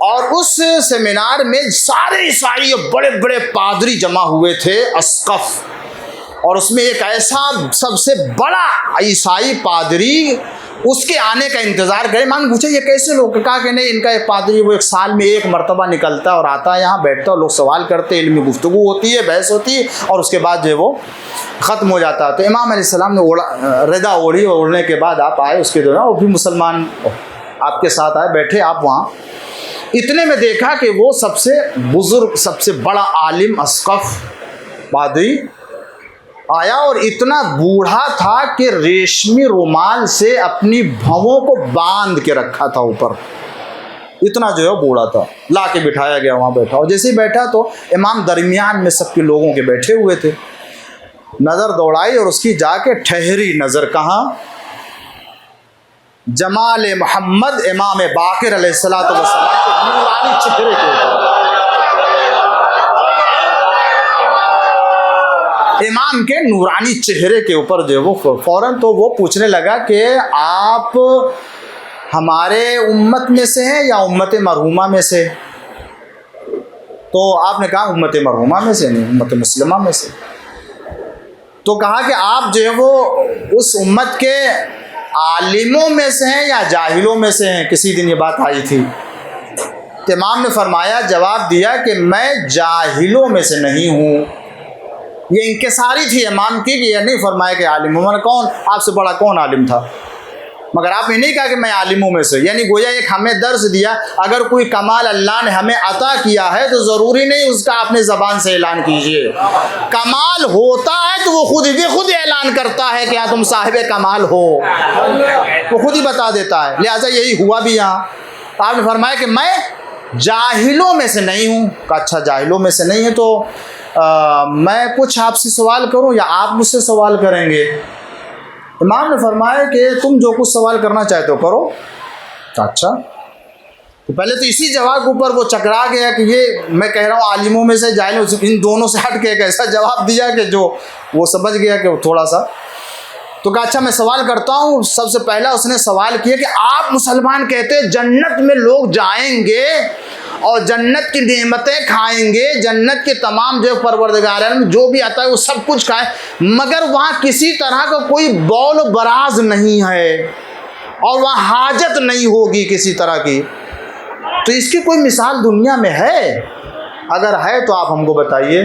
और उस सेमिनार में सारे ईसाई बड़े बड़े पादरी जमा हुए थे, अस्कफ, और उसमें एक ऐसा सबसे बड़ा ईसाई पादरी उसके आने का इंतज़ार करे। इमाम पूछे ये कैसे लोग? कहा कि नहीं, इनका एक पादरी वो एक साल में एक मरतबा निकलता है और आता है, यहाँ बैठता है, लोग सवाल करते, इल्मी गुफ्तगू होती है, बहस होती है और उसके बाद जो है वो ख़त्म हो जाता है। तो इमाम अलैहिस्सलाम ने रदा ओढ़ी, ओढ़ने के बाद आप आए, उसके दौरान वो भी मुसलमान आपके साथ आए, बैठे आप वहाँ। इतने में देखा कि वो सबसे बुज़ुर्ग, सबसे बड़ा आलिम अस्क़फ़ पादरी आया और इतना बूढ़ा था कि रेशमी रुमाल से अपनी भवों को बांध के रखा था ऊपर, इतना जो है बूढ़ा था। ला के बिठाया गया, वहाँ बैठा, और जैसे ही बैठा तो इमाम दरमियान में सबके लोगों के बैठे हुए थे। नज़र दौड़ाई और उसकी जाके ठहरी नज़र कहाँ? जमाल मोहम्मद इमाम बाक़िर अलैहिस्सलातु वस्सलाम के नूरानी चेहरे के ऊपर। इमाम के नूरानी चेहरे के ऊपर जो वो फ़ौरन तो वो पूछने लगा कि आप हमारे उम्मत में से हैं या उम्मत मरहूमा में से? तो आपने कहा उम्मत मरहूमा में से, नहीं उम्मत मुस्लिमा में से। तो कहा कि आप जो है वो उस उम्मत के आलिमों में से हैं या जाहिलों में से हैं? किसी दिन ये बात आई थी। तो इमाम ने फरमाया, जवाब दिया कि मैं जाहिलों में से नहीं हूँ। ये इंकिसारी थी इमाम की कि यह नहीं फरमाया कि आलिम। मैंने कौन आपसे बड़ा कौन आलिम था? मगर आपने नहीं कहा कि मैं आलिमों में से। यानी गोया एक हमें दर्स दिया, अगर कोई कमाल अल्लाह ने हमें अता किया है तो ज़रूरी नहीं उसका अपने ज़बान से ऐलान कीजिए। कमाल होता है तो वो खुद ऐलान करता है कि हाँ तुम साहिब कमाल हो, वो खुद ही बता देता है। लिहाजा यही हुआ भी यहाँ। आपने फरमाया कि मैं जाहिलों में से नहीं हूँ। कहा अच्छा जाहिलों में से नहीं है तो मैं कुछ आपसे सवाल करूं या आप मुझसे सवाल करेंगे? इमाम ने फरमाया कि तुम जो कुछ सवाल करना चाहते हो करो। अच्छा, तो पहले तो इसी जवाब के ऊपर वो चकरा गया कि ये मैं कह रहा हूँ आलिमों में से जाहिलों से, इन दोनों से हट के एक ऐसा जवाब दिया कि जो वो समझ गया कि थोड़ा सा। तो कहा अच्छा मैं सवाल करता हूँ। सबसे पहला उसने सवाल किया कि आप मुसलमान कहते हैं जन्नत में लोग जाएंगे और जन्नत की नेमतें खाएंगे, जन्नत के तमाम जो परवरदिगार आलम जो भी आता है वो सब कुछ खाए, मगर वहाँ किसी तरह का कोई बौल बराज नहीं है और वहाँ हाजत नहीं होगी किसी तरह की। तो इसकी कोई मिसाल दुनिया में है? अगर है तो आप हमको बताइए।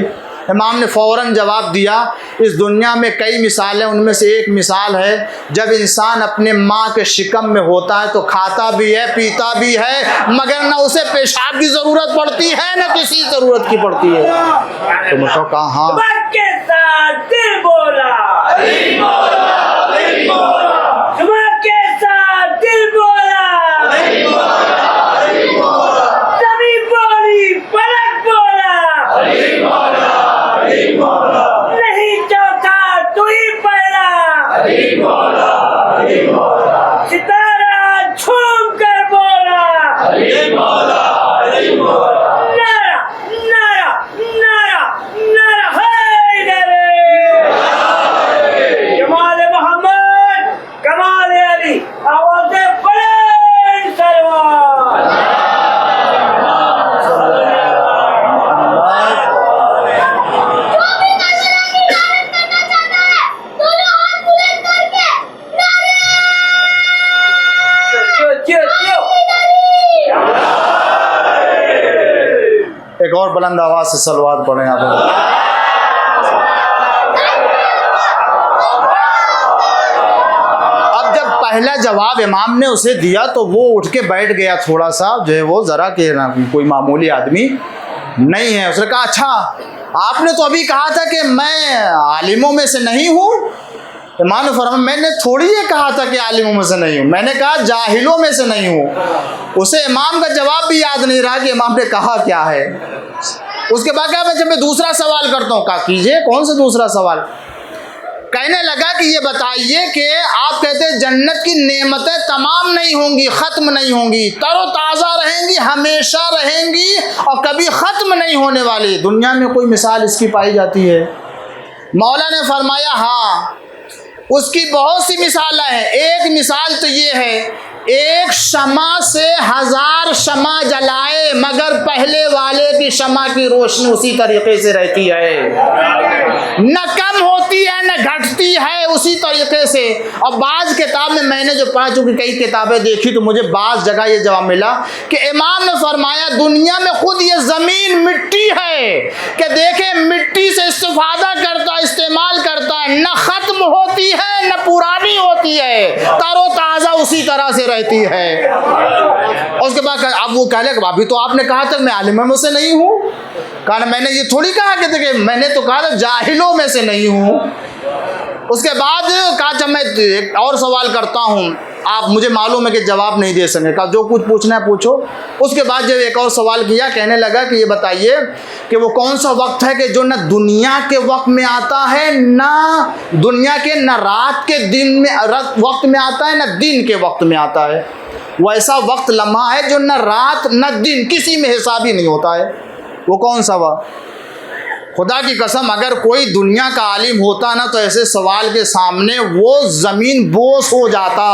इमाम ने फ़ौरन जवाब दिया, इस दुनिया में कई मिसालें, उनमें से एक मिसाल है जब इंसान अपने माँ के शिकम में होता है तो खाता भी है पीता भी है, मगर न उसे पेशाब की ज़रूरत पड़ती है न किसी ज़रूरत की पड़ती है। तो मतलब कहा हाँ एक और बुलंद आवाज से सलवात पढ़ें आप। अब जब पहला जवाब इमाम ने उसे दिया तो वो उठ के बैठ गया थोड़ा सा, जो है वो ज़रा के ना कोई मामूली आदमी नहीं है। उसने कहा अच्छा आपने तो अभी कहा था कि मैं आलिमों में से नहीं हूँ। इमाम ने फरमाया मैंने थोड़ी ये कहा था कि आलिमों में से नहीं हूँ, मैंने कहा जाहिलों में से नहीं हूँ। उसे इमाम का जवाब भी याद नहीं रहा कि इमाम ने कहा क्या है। उसके बाद क्या जब मैं दूसरा सवाल करता हूँ, कहा कीजिए कौन सा दूसरा सवाल? कहने लगा कि ये बताइए कि आप कहते हैं जन्नत की नेमतें तमाम नहीं होंगी, ख़त्म नहीं होंगी, तरोताज़ा रहेंगी, हमेशा रहेंगी और कभी ख़त्म नहीं होने वाली। दुनिया में कोई मिसाल इसकी पाई जाती है? मौला ने फरमाया हाँ, उसकी बहुत सी मिसालें हैं। एक मिसाल तो ये है एक शमा से 1000 शमा जलाए मगर पहले वाले की शमा की रोशनी उसी तरीके से रहती है, न कम होती है न घटती है, उसी तरीके से। और बाज किताब में मैंने जो पढ़ चुकी कई किताबें देखी तो मुझे बाज जगह ये जवाब मिला कि इमाम ने फरमाया दुनिया में खुद ये ज़मीन मिट्टी है कि देखे मिट्टी से इस्तेफादा करता इस्तेमाल करता है, न ख़त्म होती है न पुरानी होती है, तरोताज़ा उसी तरह से रहती है। और उसके बाद अब वो कह ले अभी तो आपने कहा था मैं आलिम में से नहीं हूँ, कहा मैंने ये थोड़ी कहा कि देखिए मैंने तो कहा था जाहिलों में से नहीं हूँ। उसके बाद कहा जब मैं एक और सवाल करता हूँ आप मुझे मालूम है कि जवाब नहीं दे सकें, कहा जो कुछ पूछना है पूछो। उसके बाद जब एक और सवाल किया कहने लगा कि ये बताइए कि वो कौन सा वक्त है कि जो न दुनिया के वक्त में आता है ना दुनिया के न रात के दिन में वक्त में आता है न दिन के वक्त में आता है, वैसा वक्त लम्हा है जो न रात न दिन किसी में हिसाब ही नहीं होता है, वो कौन सा वक्त? खुदा की कसम अगर कोई दुनिया का आलिम होता ना तो ऐसे सवाल के सामने वो ज़मीन बोस हो जाता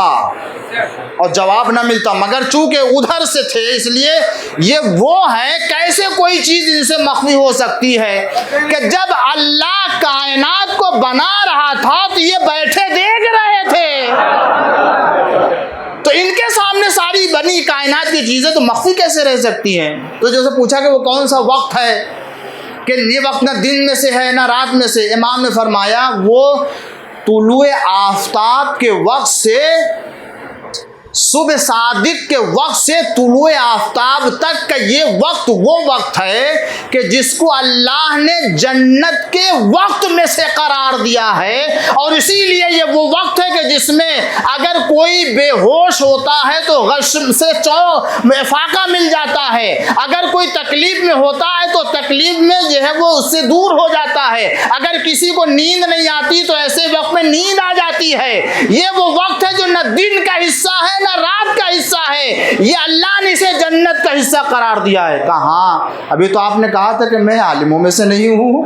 और जवाब ना मिलता, मगर चूंकि उधर से थे इसलिए ये वो है। कैसे कोई चीज़ इनसे मख्फी हो सकती है कि जब अल्लाह कायनात को बना रहा था तो ये बैठे देख रहे थे, तो इनके सामने सारी बनी कायनात की चीज़ें तो मख्फी कैसे रह सकती हैं? तो जैसे पूछा कि वो कौन सा वक्त है कि ये वक्त ना दिन में से है ना रात में से, इमाम ने फरमाया वो तुलुए आफताब के वक्त से सुबह सादिक के वक्त से तुलुए आफताब तक का ये वक्त वो वक्त है कि जिसको अल्लाह ने जन्नत के वक्त में से करार दिया है। और इसीलिए ये वो वक्त है कि जिसमें अगर कोई बेहोश होता है तो गश से फाका मिल जाता है, अगर कोई तकलीफ में होता है तो तकलीफ में जो है वो उससे दूर हो जाता है, अगर किसी को नींद नहीं आती तो ऐसे वक्त में नींद आ जाती है। ये वो वक्त है जो न दिन का हिस्सा है न रात का हिस्सा है, ये अल्लाह ने इसे जन्नत का हिस्सा करार दिया है। कहा अभी तो आपने कहा था कि मैं आलिमों में से नहीं हूँ,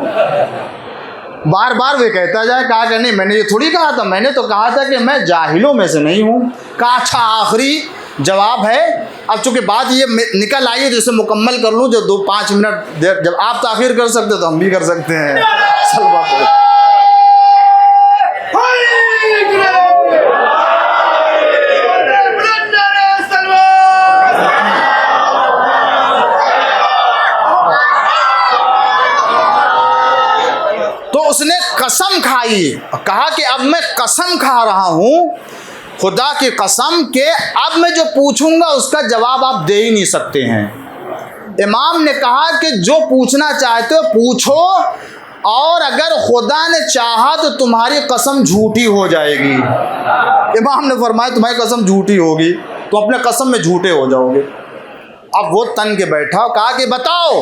बार बार वे कहता जाए, कहा कि नहीं मैंने ये थोड़ी कहा था, मैंने तो कहा था कि मैं जाहिलों में से नहीं हूँ। कहा अच्छा आखिरी जवाब है, अब चूंकि बात ये निकल आई है तो इसे मुकम्मल कर लूँ, जो 2-5 मिनट जब आप ताखिर कर सकते तो हम भी कर सकते हैं। उसने कसम खाई, कहा कि अब मैं कसम खा रहा हूँ खुदा की कसम के अब मैं जो पूछूंगा उसका जवाब आप दे ही नहीं सकते हैं। इमाम ने कहा कि जो पूछना चाहते हो पूछो, और अगर खुदा ने चाहा तो तुम्हारी कसम झूठी हो जाएगी। इमाम ने फरमाया तुम्हारी कसम झूठी होगी तो अपने कसम में झूठे हो जाओगे। अब वो तन के बैठा, कहा कि बताओ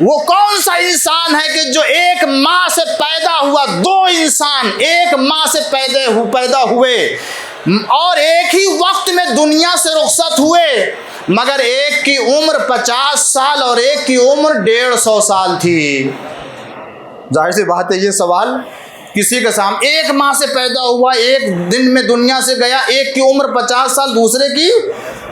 वो कौन सा इंसान है कि जो एक माँ से पैदा हुआ, 2 इंसान एक माँ से पैदा हुए और एक ही वक्त में दुनिया से रुखसत हुए, मगर एक की उम्र 50 साल और एक की उम्र 150 साल थी। जाहिर सी बात है ये सवाल किसी के सामने, एक माँ से पैदा हुआ एक दिन में दुनिया से गया, एक की उम्र 50 साल दूसरे की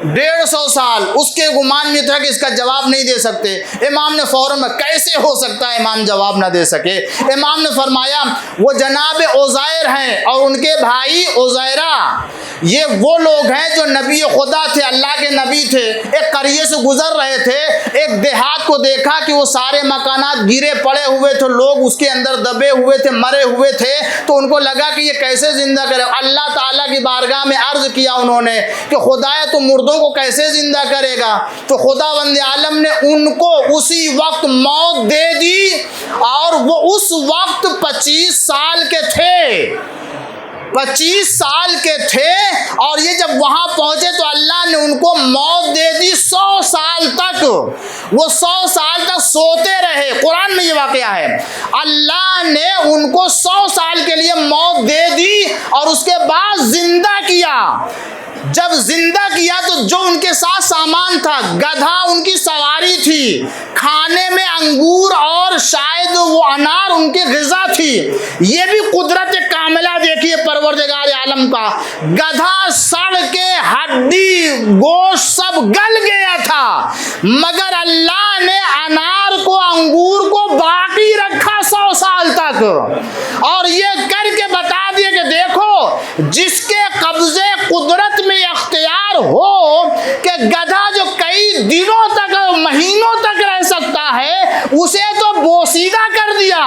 150 साल, उसके गुमान में था कि इसका जवाब नहीं दे सकते। इमाम ने फौरन में कैसे हो सकता है इमाम जवाब ना दे सके। इमाम ने फरमाया वो जनाब उज़ैर हैं और उनके भाई उज़ैरा, ये वो लोग हैं जो नबी खुदा थे, अल्लाह के नबी थे। एक करिए से गुजर रहे थे, एक देहात को देखा कि वो सारे मकानात गिरे पड़े हुए थे, लोग उसके अंदर दबे हुए थे, मरे हुए थे, तो उनको लगा कि ये कैसे जिंदा करे। अल्लाह ताला की बारगाह में अर्ज किया उन्होंने कि खुदाया तो मुर्दों को कैसे जिंदा करेगा। तो खुदा वंदे आलम ने उनको उसी वक्त मौत दे दी और वो उस वक्त 25 साल के थे, 25 साल के थे। और ये जब वहां पहुंचे तो अल्लाह ने उनको मौत दे दी 100 साल तक। वो 100 साल तक सोते रहे, कुरान में ये वाकया है। अल्लाह ने उनको 100 साल के लिए मौत दे दी और उसके बाद जिंदा किया। जब जिंदा किया तो जो उनके साथ सामान था, गधा उनकी सवारी थी, खाने में अंगूर और शायद वो अनार उनकी ग़िज़ा थी। ये भी कुदरत कामिला देखिए परवरदिगार आलम का। गधा सड़ के हड्डी गोश्त सब गल गया था, मगर अल्लाह ने अनार को, अंगूर को बाकी रखा 100 साल तक, और ये करके बता दिया कि देखो जिसके कब्जे कुदरत में इख्तियार हो कि गधा जो कई दिनों तक, महीनों तक रह सकता है, उसे तो बोसीदा कर दिया,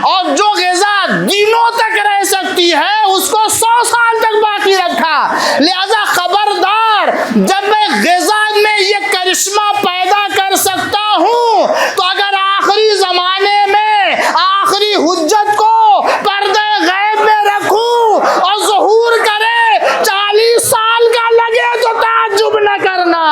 और जो ग़िज़ा दिनों तक रह सकती है उसको 100 साल तक बाकी रखा। लिहाजा खबरदार, जब मैं ग़िज़ा में ये करिश्मा पैदा कर सकता हूँ तो अगर आखिरी ज़माने में आखिरी हुज्जत को पर्दे गैब में रखूँ और ज़ुहूर करे 40 साल का लगे तो ताज्जुब न करना।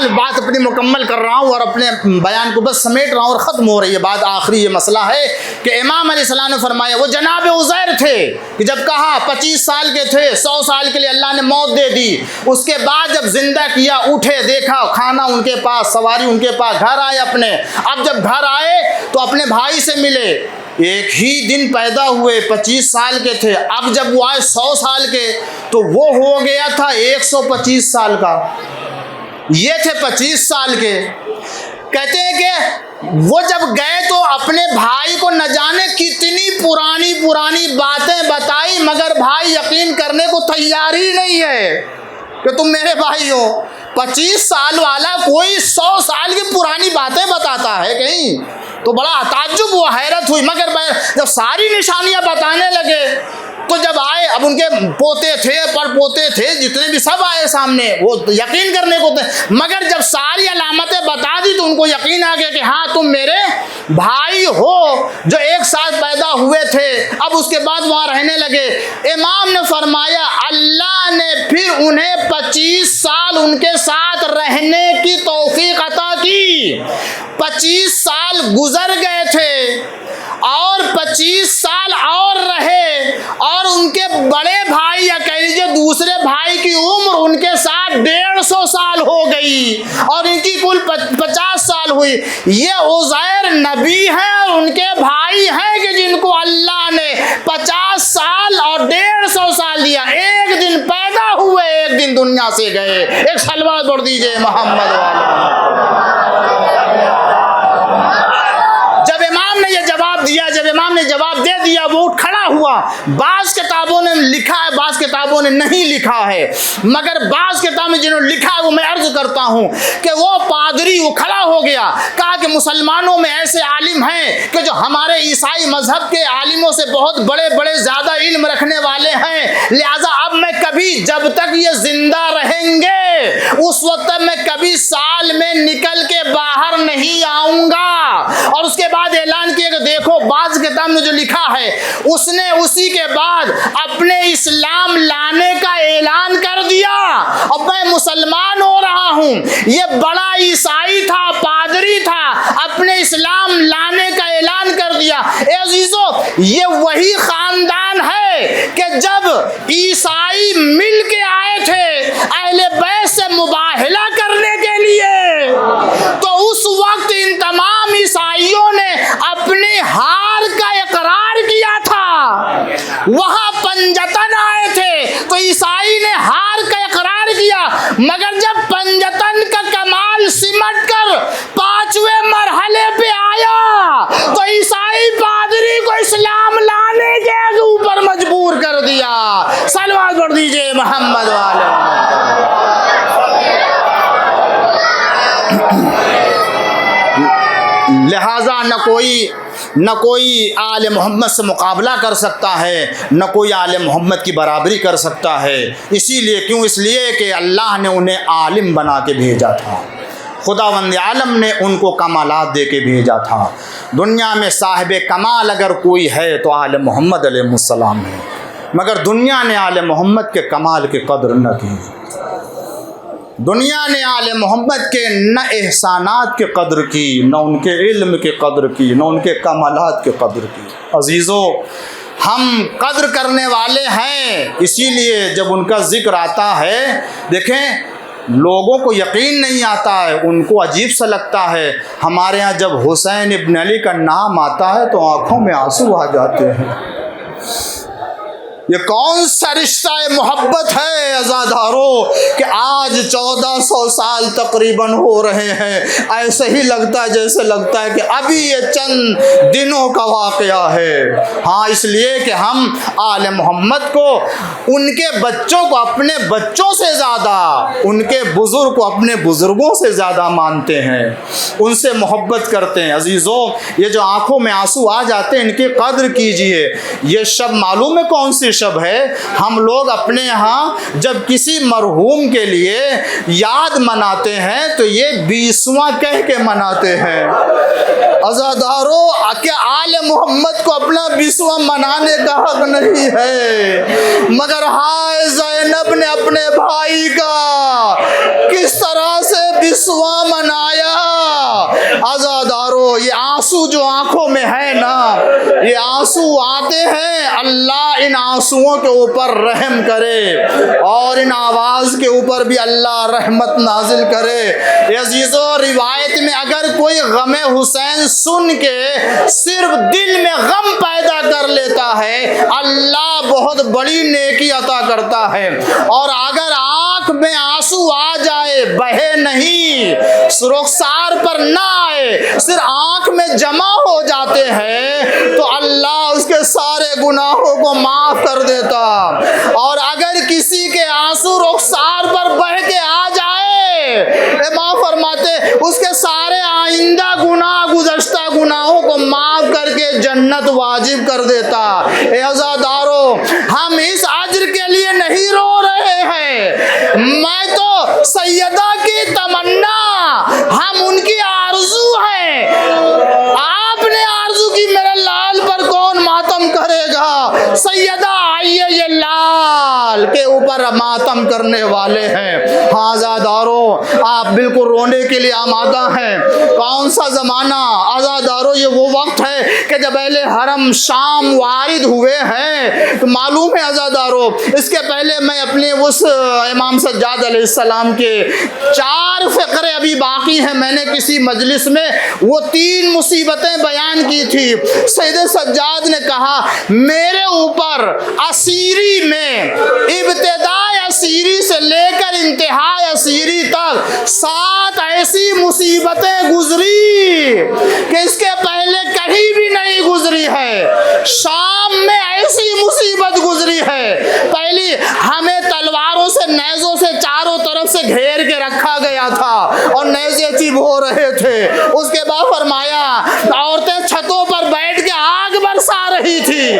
बात अपनी मुकम्मल कर रहा हूँ और अपने बयान को बस समेट रहा हूँ और ख़त्म हो रही है बात। आखिरी ये मसला है कि इमाम अलैहिस्सलाम ने फरमाया, वो जनाब उज़ैर थे कि जब कहा 25 साल के थे, 100 साल के लिए अल्लाह ने मौत दे दी, उसके बाद जब जिंदा किया, उठे, देखा खाना उनके पास, सवारी उनके पास, घर आए अपने। अब जब घर आए तो अपने भाई से मिले, एक ही दिन पैदा हुए, 25 साल के थे। अब जब वो आए 100 साल के तो वो हो गया था 125 साल का, ये थे 25 साल के। कहते हैं कि वो जब गए तो अपने भाई को न जाने कितनी पुरानी पुरानी बातें बताई, मगर भाई यकीन करने को तैयार ही नहीं है कि तुम मेरे भाई हो। 25 साल वाला कोई 100 साल की पुरानी बातें बताता है कहीं? तो बड़ा ताज्जुब हुआ, हैरत हुई। मगर जब सारी निशानियां बताने लगे तो जब आए, अब उनके पोते थे, पर पोते थे, जितने भी सब आए सामने, वो यकीन करने को थे, मगर जब सारी अलामतें बता दी तो उनको यकीन आ गया कि हाँ तुम मेरे भाई हो जो एक साथ पैदा हुए थे। अब उसके बाद वहाँ रहने लगे। इमाम ने फरमाया अल्लाह ने फिर उन्हें 25 साल उनके साथ रहने की तौफीक अता की। 25 साल गुजर गए थे और 25 साल और रहे, और उनके बड़े भाई या कह लीजिए दूसरे भाई की उम्र उनके साथ 150 साल हो गई और इनकी कुल 50 साल हुई। ये उज़ैर नबी हैं और उनके भाई हैं कि जिनको अल्लाह ने 50 साल और 150 साल दिया। एक दिन पैदा हुए, एक दिन दुनिया से गए। एक सलवात पढ़ दीजिए मोहम्मद वाले। जब इमाम ने जवाब दे दिया, वो उठ खड़ा हुआ। बाज़ किताबों ने लिखा है, बाज़ किताबों ने नहीं लिखा है, मगर बाज़ किताबों में जिन्होंने लिखा है वो मैं अर्ज करता हूँ कि वो पादरी वो खड़ा हो गया, कहा कि मुसलमानों में ऐसे आलिम हैं कि जो हमारे ईसाई मजहब के आलिमों से बहुत बड़े बड़े ज़्यादा इल्म रखने वाले हैं, लिहाजा अब मैं कभी, जब तक ये जिंदा रहेंगे उस वक्त तक मैं कभी साल में निकल के बाहर नहीं आऊँगा। और उसके बाद ऐलान किया कि देखो बाज़ किताब में जो लिखा है, उसने उसी के बाद अपने इस्लाम लाने का ऐलान कर दिया। अब मैं मुसलमान हो रहा हूँ। ये बड़ा ईसाई था, पादरी था, अपने इस्लाम लाने का ऐलान कर दिया। ए अजीजों, ये वही खानदान है कि जब ईसाई मिल के आए थे अहले बैत से मुबाहला करने के लिए, तो उस वक्त इन तमाम ईसाइयों ने अपनी हार का इकरार किया था। वहां पंजतन आए थे तो ईसाई ने हार का इकरार किया, मगर जब पंजतन का कमाल सिमट कर 5वें मरहले पे आया तो ईसाई पादरी को इस्लाम लाने के ऊपर मजबूर कर दिया। सलवात पढ़ दीजिए मोहम्मद वाले। लिहाजा न कोई आले मोहम्मद से मुकाबला कर सकता है, न कोई आले मोहम्मद की बराबरी कर सकता है। इसीलिए, क्यों? इसलिए कि अल्लाह ने उन्हें आलिम बना के भेजा था। खुदावंद आलम ने उनको कमालात दे के भेजा था। दुनिया में साहिब कमाल अगर कोई है तो आले मोहम्मद अलैहिस्सलाम है, मगर दुनिया ने आले मोहम्मद के कमाल की कदर न की। दुनिया ने आले मोहम्मद के न एहसानात की कदर की, न उनके इल्म की कदर की, न उनके कमालात की कदर की। अजीज़ों, हम कदर करने वाले हैं, इसीलिए जब उनका ज़िक्र आता है, देखें लोगों को यकीन नहीं आता है, उनको अजीब सा लगता है। हमारे यहाँ जब हुसैन इब्न अली का नाम आता है तो आँखों में आंसू आ जाते हैं। ये कौन सा रिश्ता मोहब्बत है अज़ादारों कि आज 1400 साल तकरीबन हो रहे हैं, ऐसे ही लगता है जैसे लगता है कि अभी ये चंद दिनों का वाक़या है। हाँ, इसलिए कि हम आले मोहम्मद को, उनके बच्चों को अपने बच्चों से ज़्यादा, उनके बुज़ुर्ग को अपने बुज़ुर्गों से ज़्यादा मानते हैं, उनसे मोहब्बत करते हैं। अजीज़ों, ये जो आँखों में आंसू आ जाते हैं, इनकी कदर कीजिए। ये शब मालूम है कौन सी शब है? हम लोग अपने यहाँ जब किसी मरहूम के लिए याद मनाते हैं तो ये 20वां कह के मनाते हैं। अज़ादारों, क्या आले मोहम्मद को अपना 20वां मनाने का हक नहीं है? मगर हाय ज़ैनब ने अपने भाई का किस तरह से 20वां मनाया। अज़ादारों, ये आंसू जो आंखों में है ना, ये आंसू आते हैं, अल्लाह इन आंसुओं के ऊपर रहम करे और इन आवाज़ के ऊपर भी अल्लाह रहमत नाजिल करे। ये अजीज़ों, रिवायत में अगर कोई गमे हुसैन सुन के सिर्फ दिल में गम पैदा कर लेता है, अल्लाह बहुत बड़ी नेकी अता करता है। और अगर आँख में आंसू आ जाए, बहे नहीं, रुखसार पर ना आए, सिर्फ आँख में जमा हो जाते हैं, तो अल्लाह उसके सारे गुनाहों को माफ़ कर देता। और अगर किसी के आंसू रुखसार पर बह के आ जाए, माफ़ फरमाते, उसके सारे आइंदा गुनाह, गुज़श्ता गुनाहों को माफ़ करके जन्नत वाजिब कर देता। ए अज़ादारों, हम इस अज्र के लिए नहीं रो रहे हैं, मैं तो सैयदा की तमन्ना, हम उनकी आरज़ू हैं। आपने आरज़ू की मेरे लाल पर कौन मातम करेगा? सैयदा आइए, ये लाल के ऊपर मातम करने वाले हैं। हाँ अज़ादारों, आप बिल्कुल रोने के लिए आमादा हैं। कौन सा ज़माना अज़ादारों, ये वो वक्त है कि जब अहले हरम शाम वारिद हुए हैं। तो मालूम है अज़ादारों, इसके पहले मैं अपने उस इमाम सज्जाद अलैहिस्सलाम के 4 फ़क़रे अभी बाकी हैं। मैंने किसी मजलिस में वो 3 मुसीबतें बयान की थी। सैयद सज्जाद ने कहा, मेरे ऊपर असीरी में, इब्तिदाई असीरी से लेकर इंतहाई असीरी तक 7 ऐसी मुसीबतें गुजरी कि इसके पहले कहीं भी नहीं गुजरी है। शाम में ऐसी मुसीबत गुजरी है, पहली हमें तलवारों से, नेज़ों से चारों तरफ से घेर के रखा गया था और नेज़े चिब हो रहे थे। उसके बाद फरमाया, औरतें छतों पर बैठ के आग बरसा रही थी,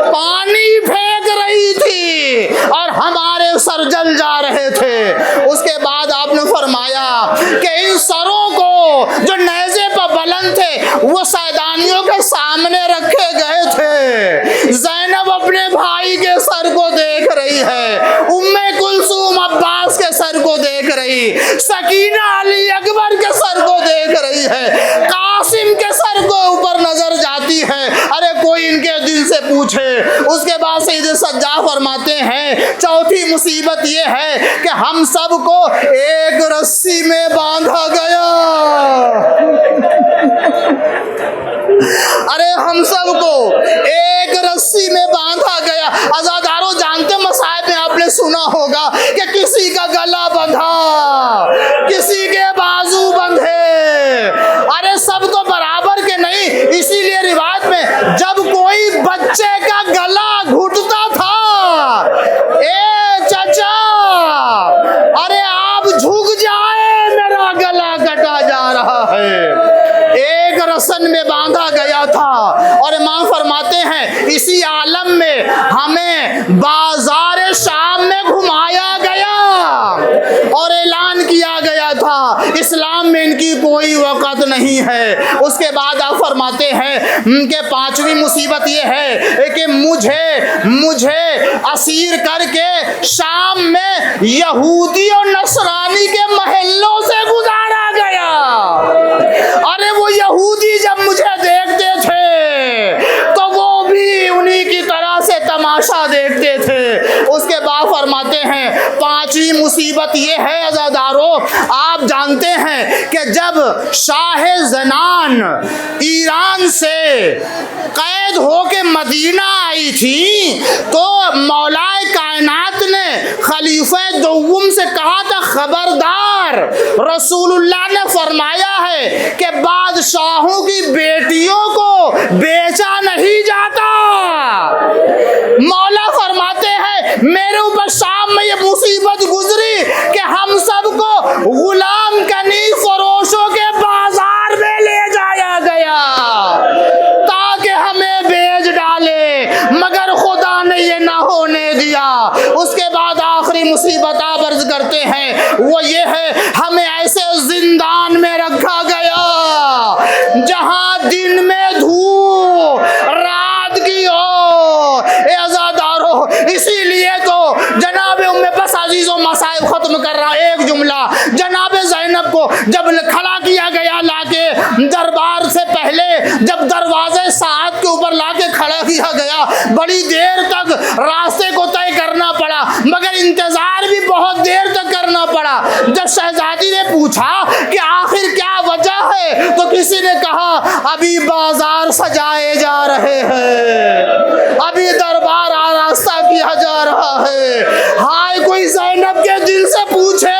पानी फेंक रही थी और हमारे सर जल जा रहे थे। उसके बाद आपने फरमाया कि इन सरों को जो नेज़े पर बुलंद थे वो सैदानियों के सामने रखे गए थे। ज़ैनब अपने भाई के सर को देख रही है, उम्मे कुलसूम अब्बास के सर को देख रही, सकीना अली अकबर के सर को देख रही है, कासिम के सर को ऊपर नजर जाती है। अरे कोई इनके दिल से पूछे। उसके बाद सैयद सज्जाद फरमाते हैं, चौथी मुसीबत ये है कि हम सबको एक रस्सी में बांधा गया। अरे हम सबको एक रस्सी में बांधा गया। अज़ादारों, जानते मसाइब में आपने सुना होगा कि किसी का गला बंधा, किसी के बाजू बंधे। अरे सब तो बराबर के नहीं, इसीलिए रिवायत में जब कोई बच्चे का गला घुटता था, ए चाचा, अरे आप झुक जाए, मेरा गला कटा जा रहा है। एक रस्सन में बांधा गया था। और इमाम फरमाते हैं, इसी आलम में हमें बाजार शाम में घुमाया गया और ऐलान किया गया था, इस्लाम में नहीं है। उसके बाद आप फरमाते हैं कि पांचवी मुसीबत ये है कि मुझे असीर करके शाम में यहूदी और नसरानी के महलों से गुजारा गया। अरे वो यहूदी जब मुझे देखते थे तो वो भी उन्हीं की तरह से तमाशा देखते थे। उसके बाद फरमाते हैं पांचवी मुसीबत ये है अज़ादारों, आप जानते हैं कि जब शाह ज़नान ईरान से कैद होके मदीना आई थी तो मौलाए कायनात ने खलीफा दोम से कहा था खबरदार, रसूलुल्लाह ने फरमाया है कि बादशाहों की बेटियों को बेचा नहीं जाता। मौला फरमाते हैं मेरे ऊपर शाम में ये मुसीबत गुजरी कि हम सबको गुलाम कनी फरोशों के बाजार में ले जाया गया ताकि हमें बेच डाले, मगर खुदा ने ये ना होने दिया। उसके बाद आखिरी मुसीबत आप अर्ज करते हैं वो ये है हमें ऐसे जिंदान में रखा गया जहां दिन में धूप रात की हो। इसीलिए तो जनाब उम्मे बस अजीजों मसाइब खत्म कर रहा एक जुमला, जनाब ज़ैनब को जब खड़ा किया गया लाके दरबार से पहले, जब दरवाजे साथ के ऊपर लाके खड़ा किया गया, बड़ी देर तक रास्ते को तय करना पड़ा, मगर इंतजार भी बहुत देर तक करना पड़ा। जब शहजादी ने पूछा कि आखिर क्या वजह है तो किसी ने कहा अभी बाजार सजाए जा रहे हैं, अभी दरबार आरास्ता किया जा रहा है। हाय कोई ज़ैनब के दिल से पूछे,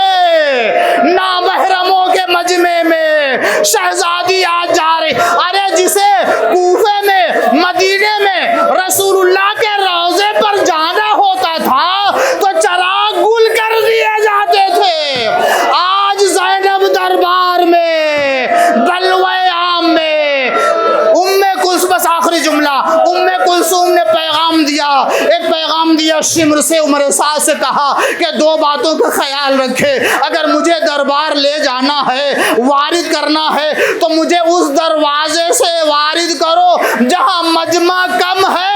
ना महरमों के मजमे में शहजादी आज जा रही। अरे जिसे कूफे में मदीने में रसूलुल्लाह के रोज़े पर जाना होता था तो चराग गुल कर दिए जाते थे। आज ज़ैनब दरबार में बलवे आम में उम्मे कुल्सूम, बस आखिरी जुमला, उम्मे कुल्सूम ने पैगाम दिया, एक पैगाम दिया शिम्र से उमर साद से कहा कि दो बातों का ख्याल रखे, अगर मुझे दरबार ले जाना है, वारिद करना है तो मुझे उस दरवाजे से वारिद करो जहां मजमा कम है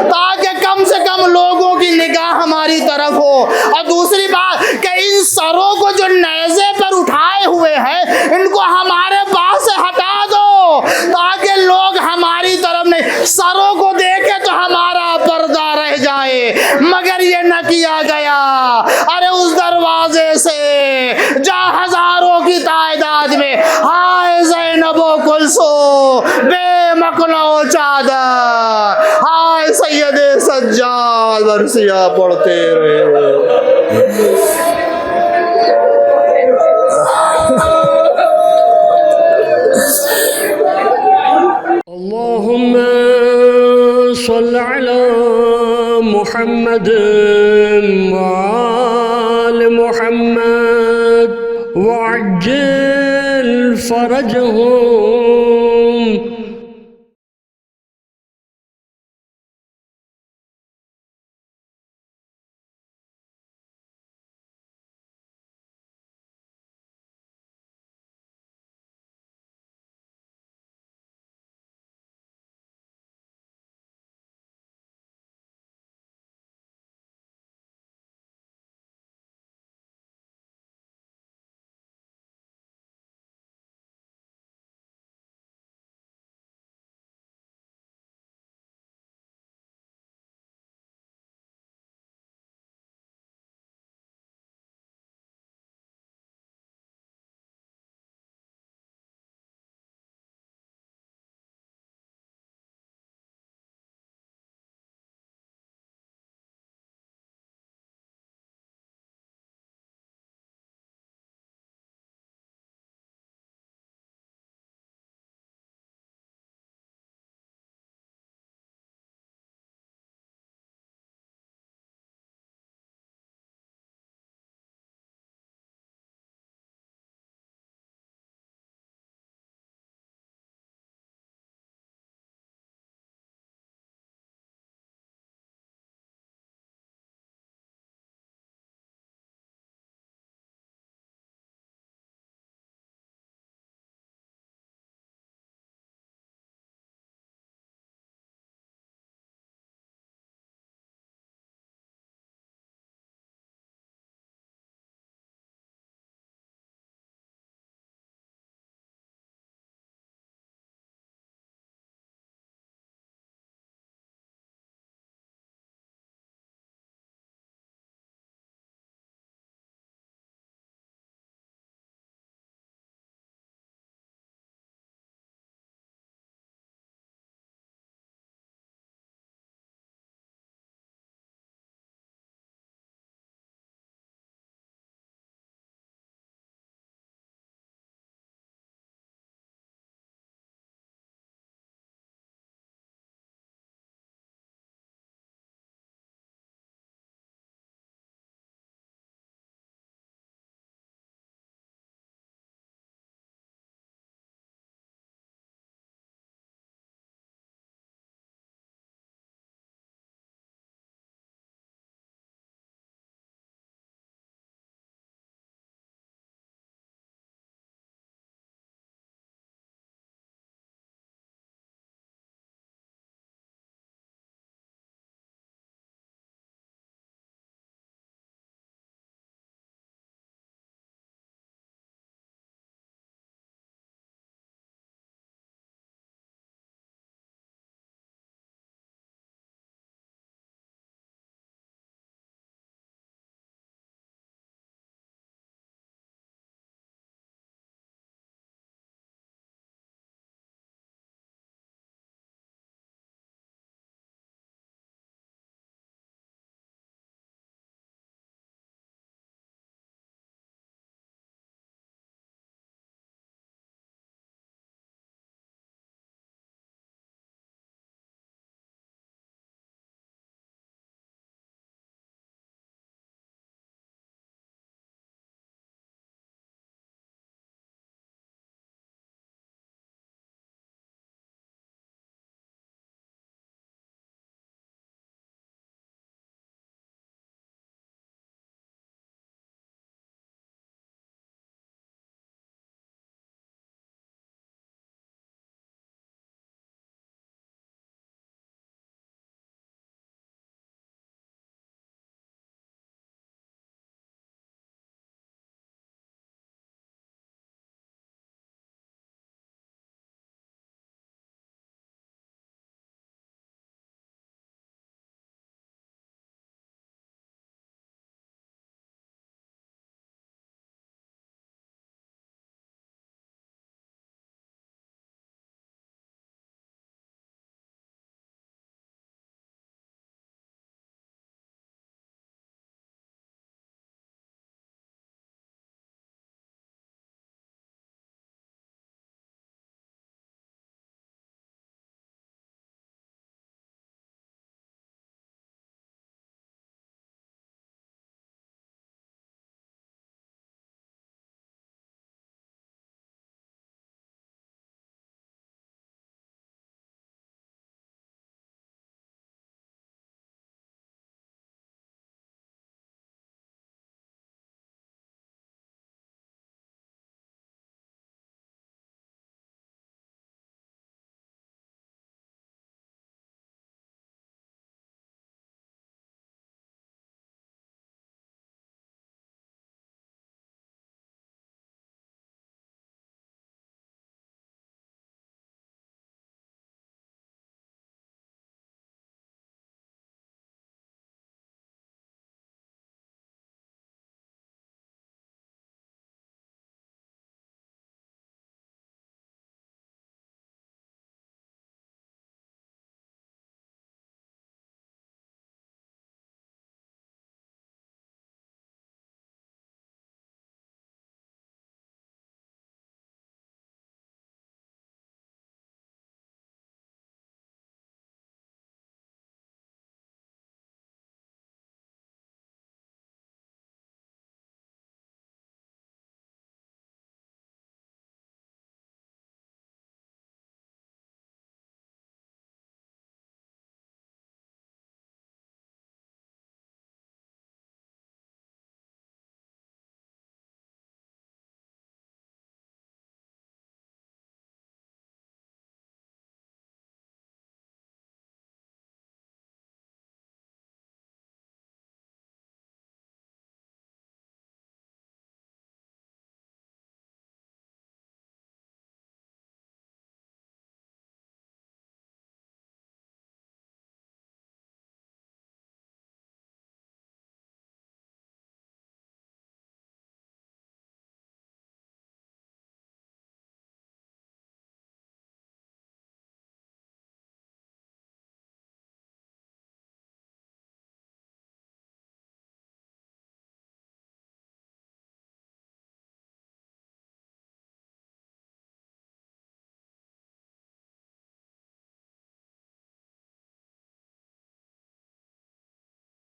ताकि कम से कम लोगों की निगाह हमारी तरफ हो। और दूसरी बात कि इन सरों को जो नेज़े पर उठाए हुए हैं इनको हमारे पास से हटा दो ताकि लोग हमारी तरफ नहीं, सरों को देखे तो हमारा पर्दा रह जाए, मगर ये न किया गया। अरे उस दरवाजे से जहाँ हजारों की तादाद में हाय ज़ैनबो कुल्सो बेमकनो चादर, हाय सैयदे सज्जाद बरसिया पढ़ते रहे। अल्लाहुम्मा सल्लि अला मुहम्मद व आल मुहम्मद वअज्जिल फरजहुम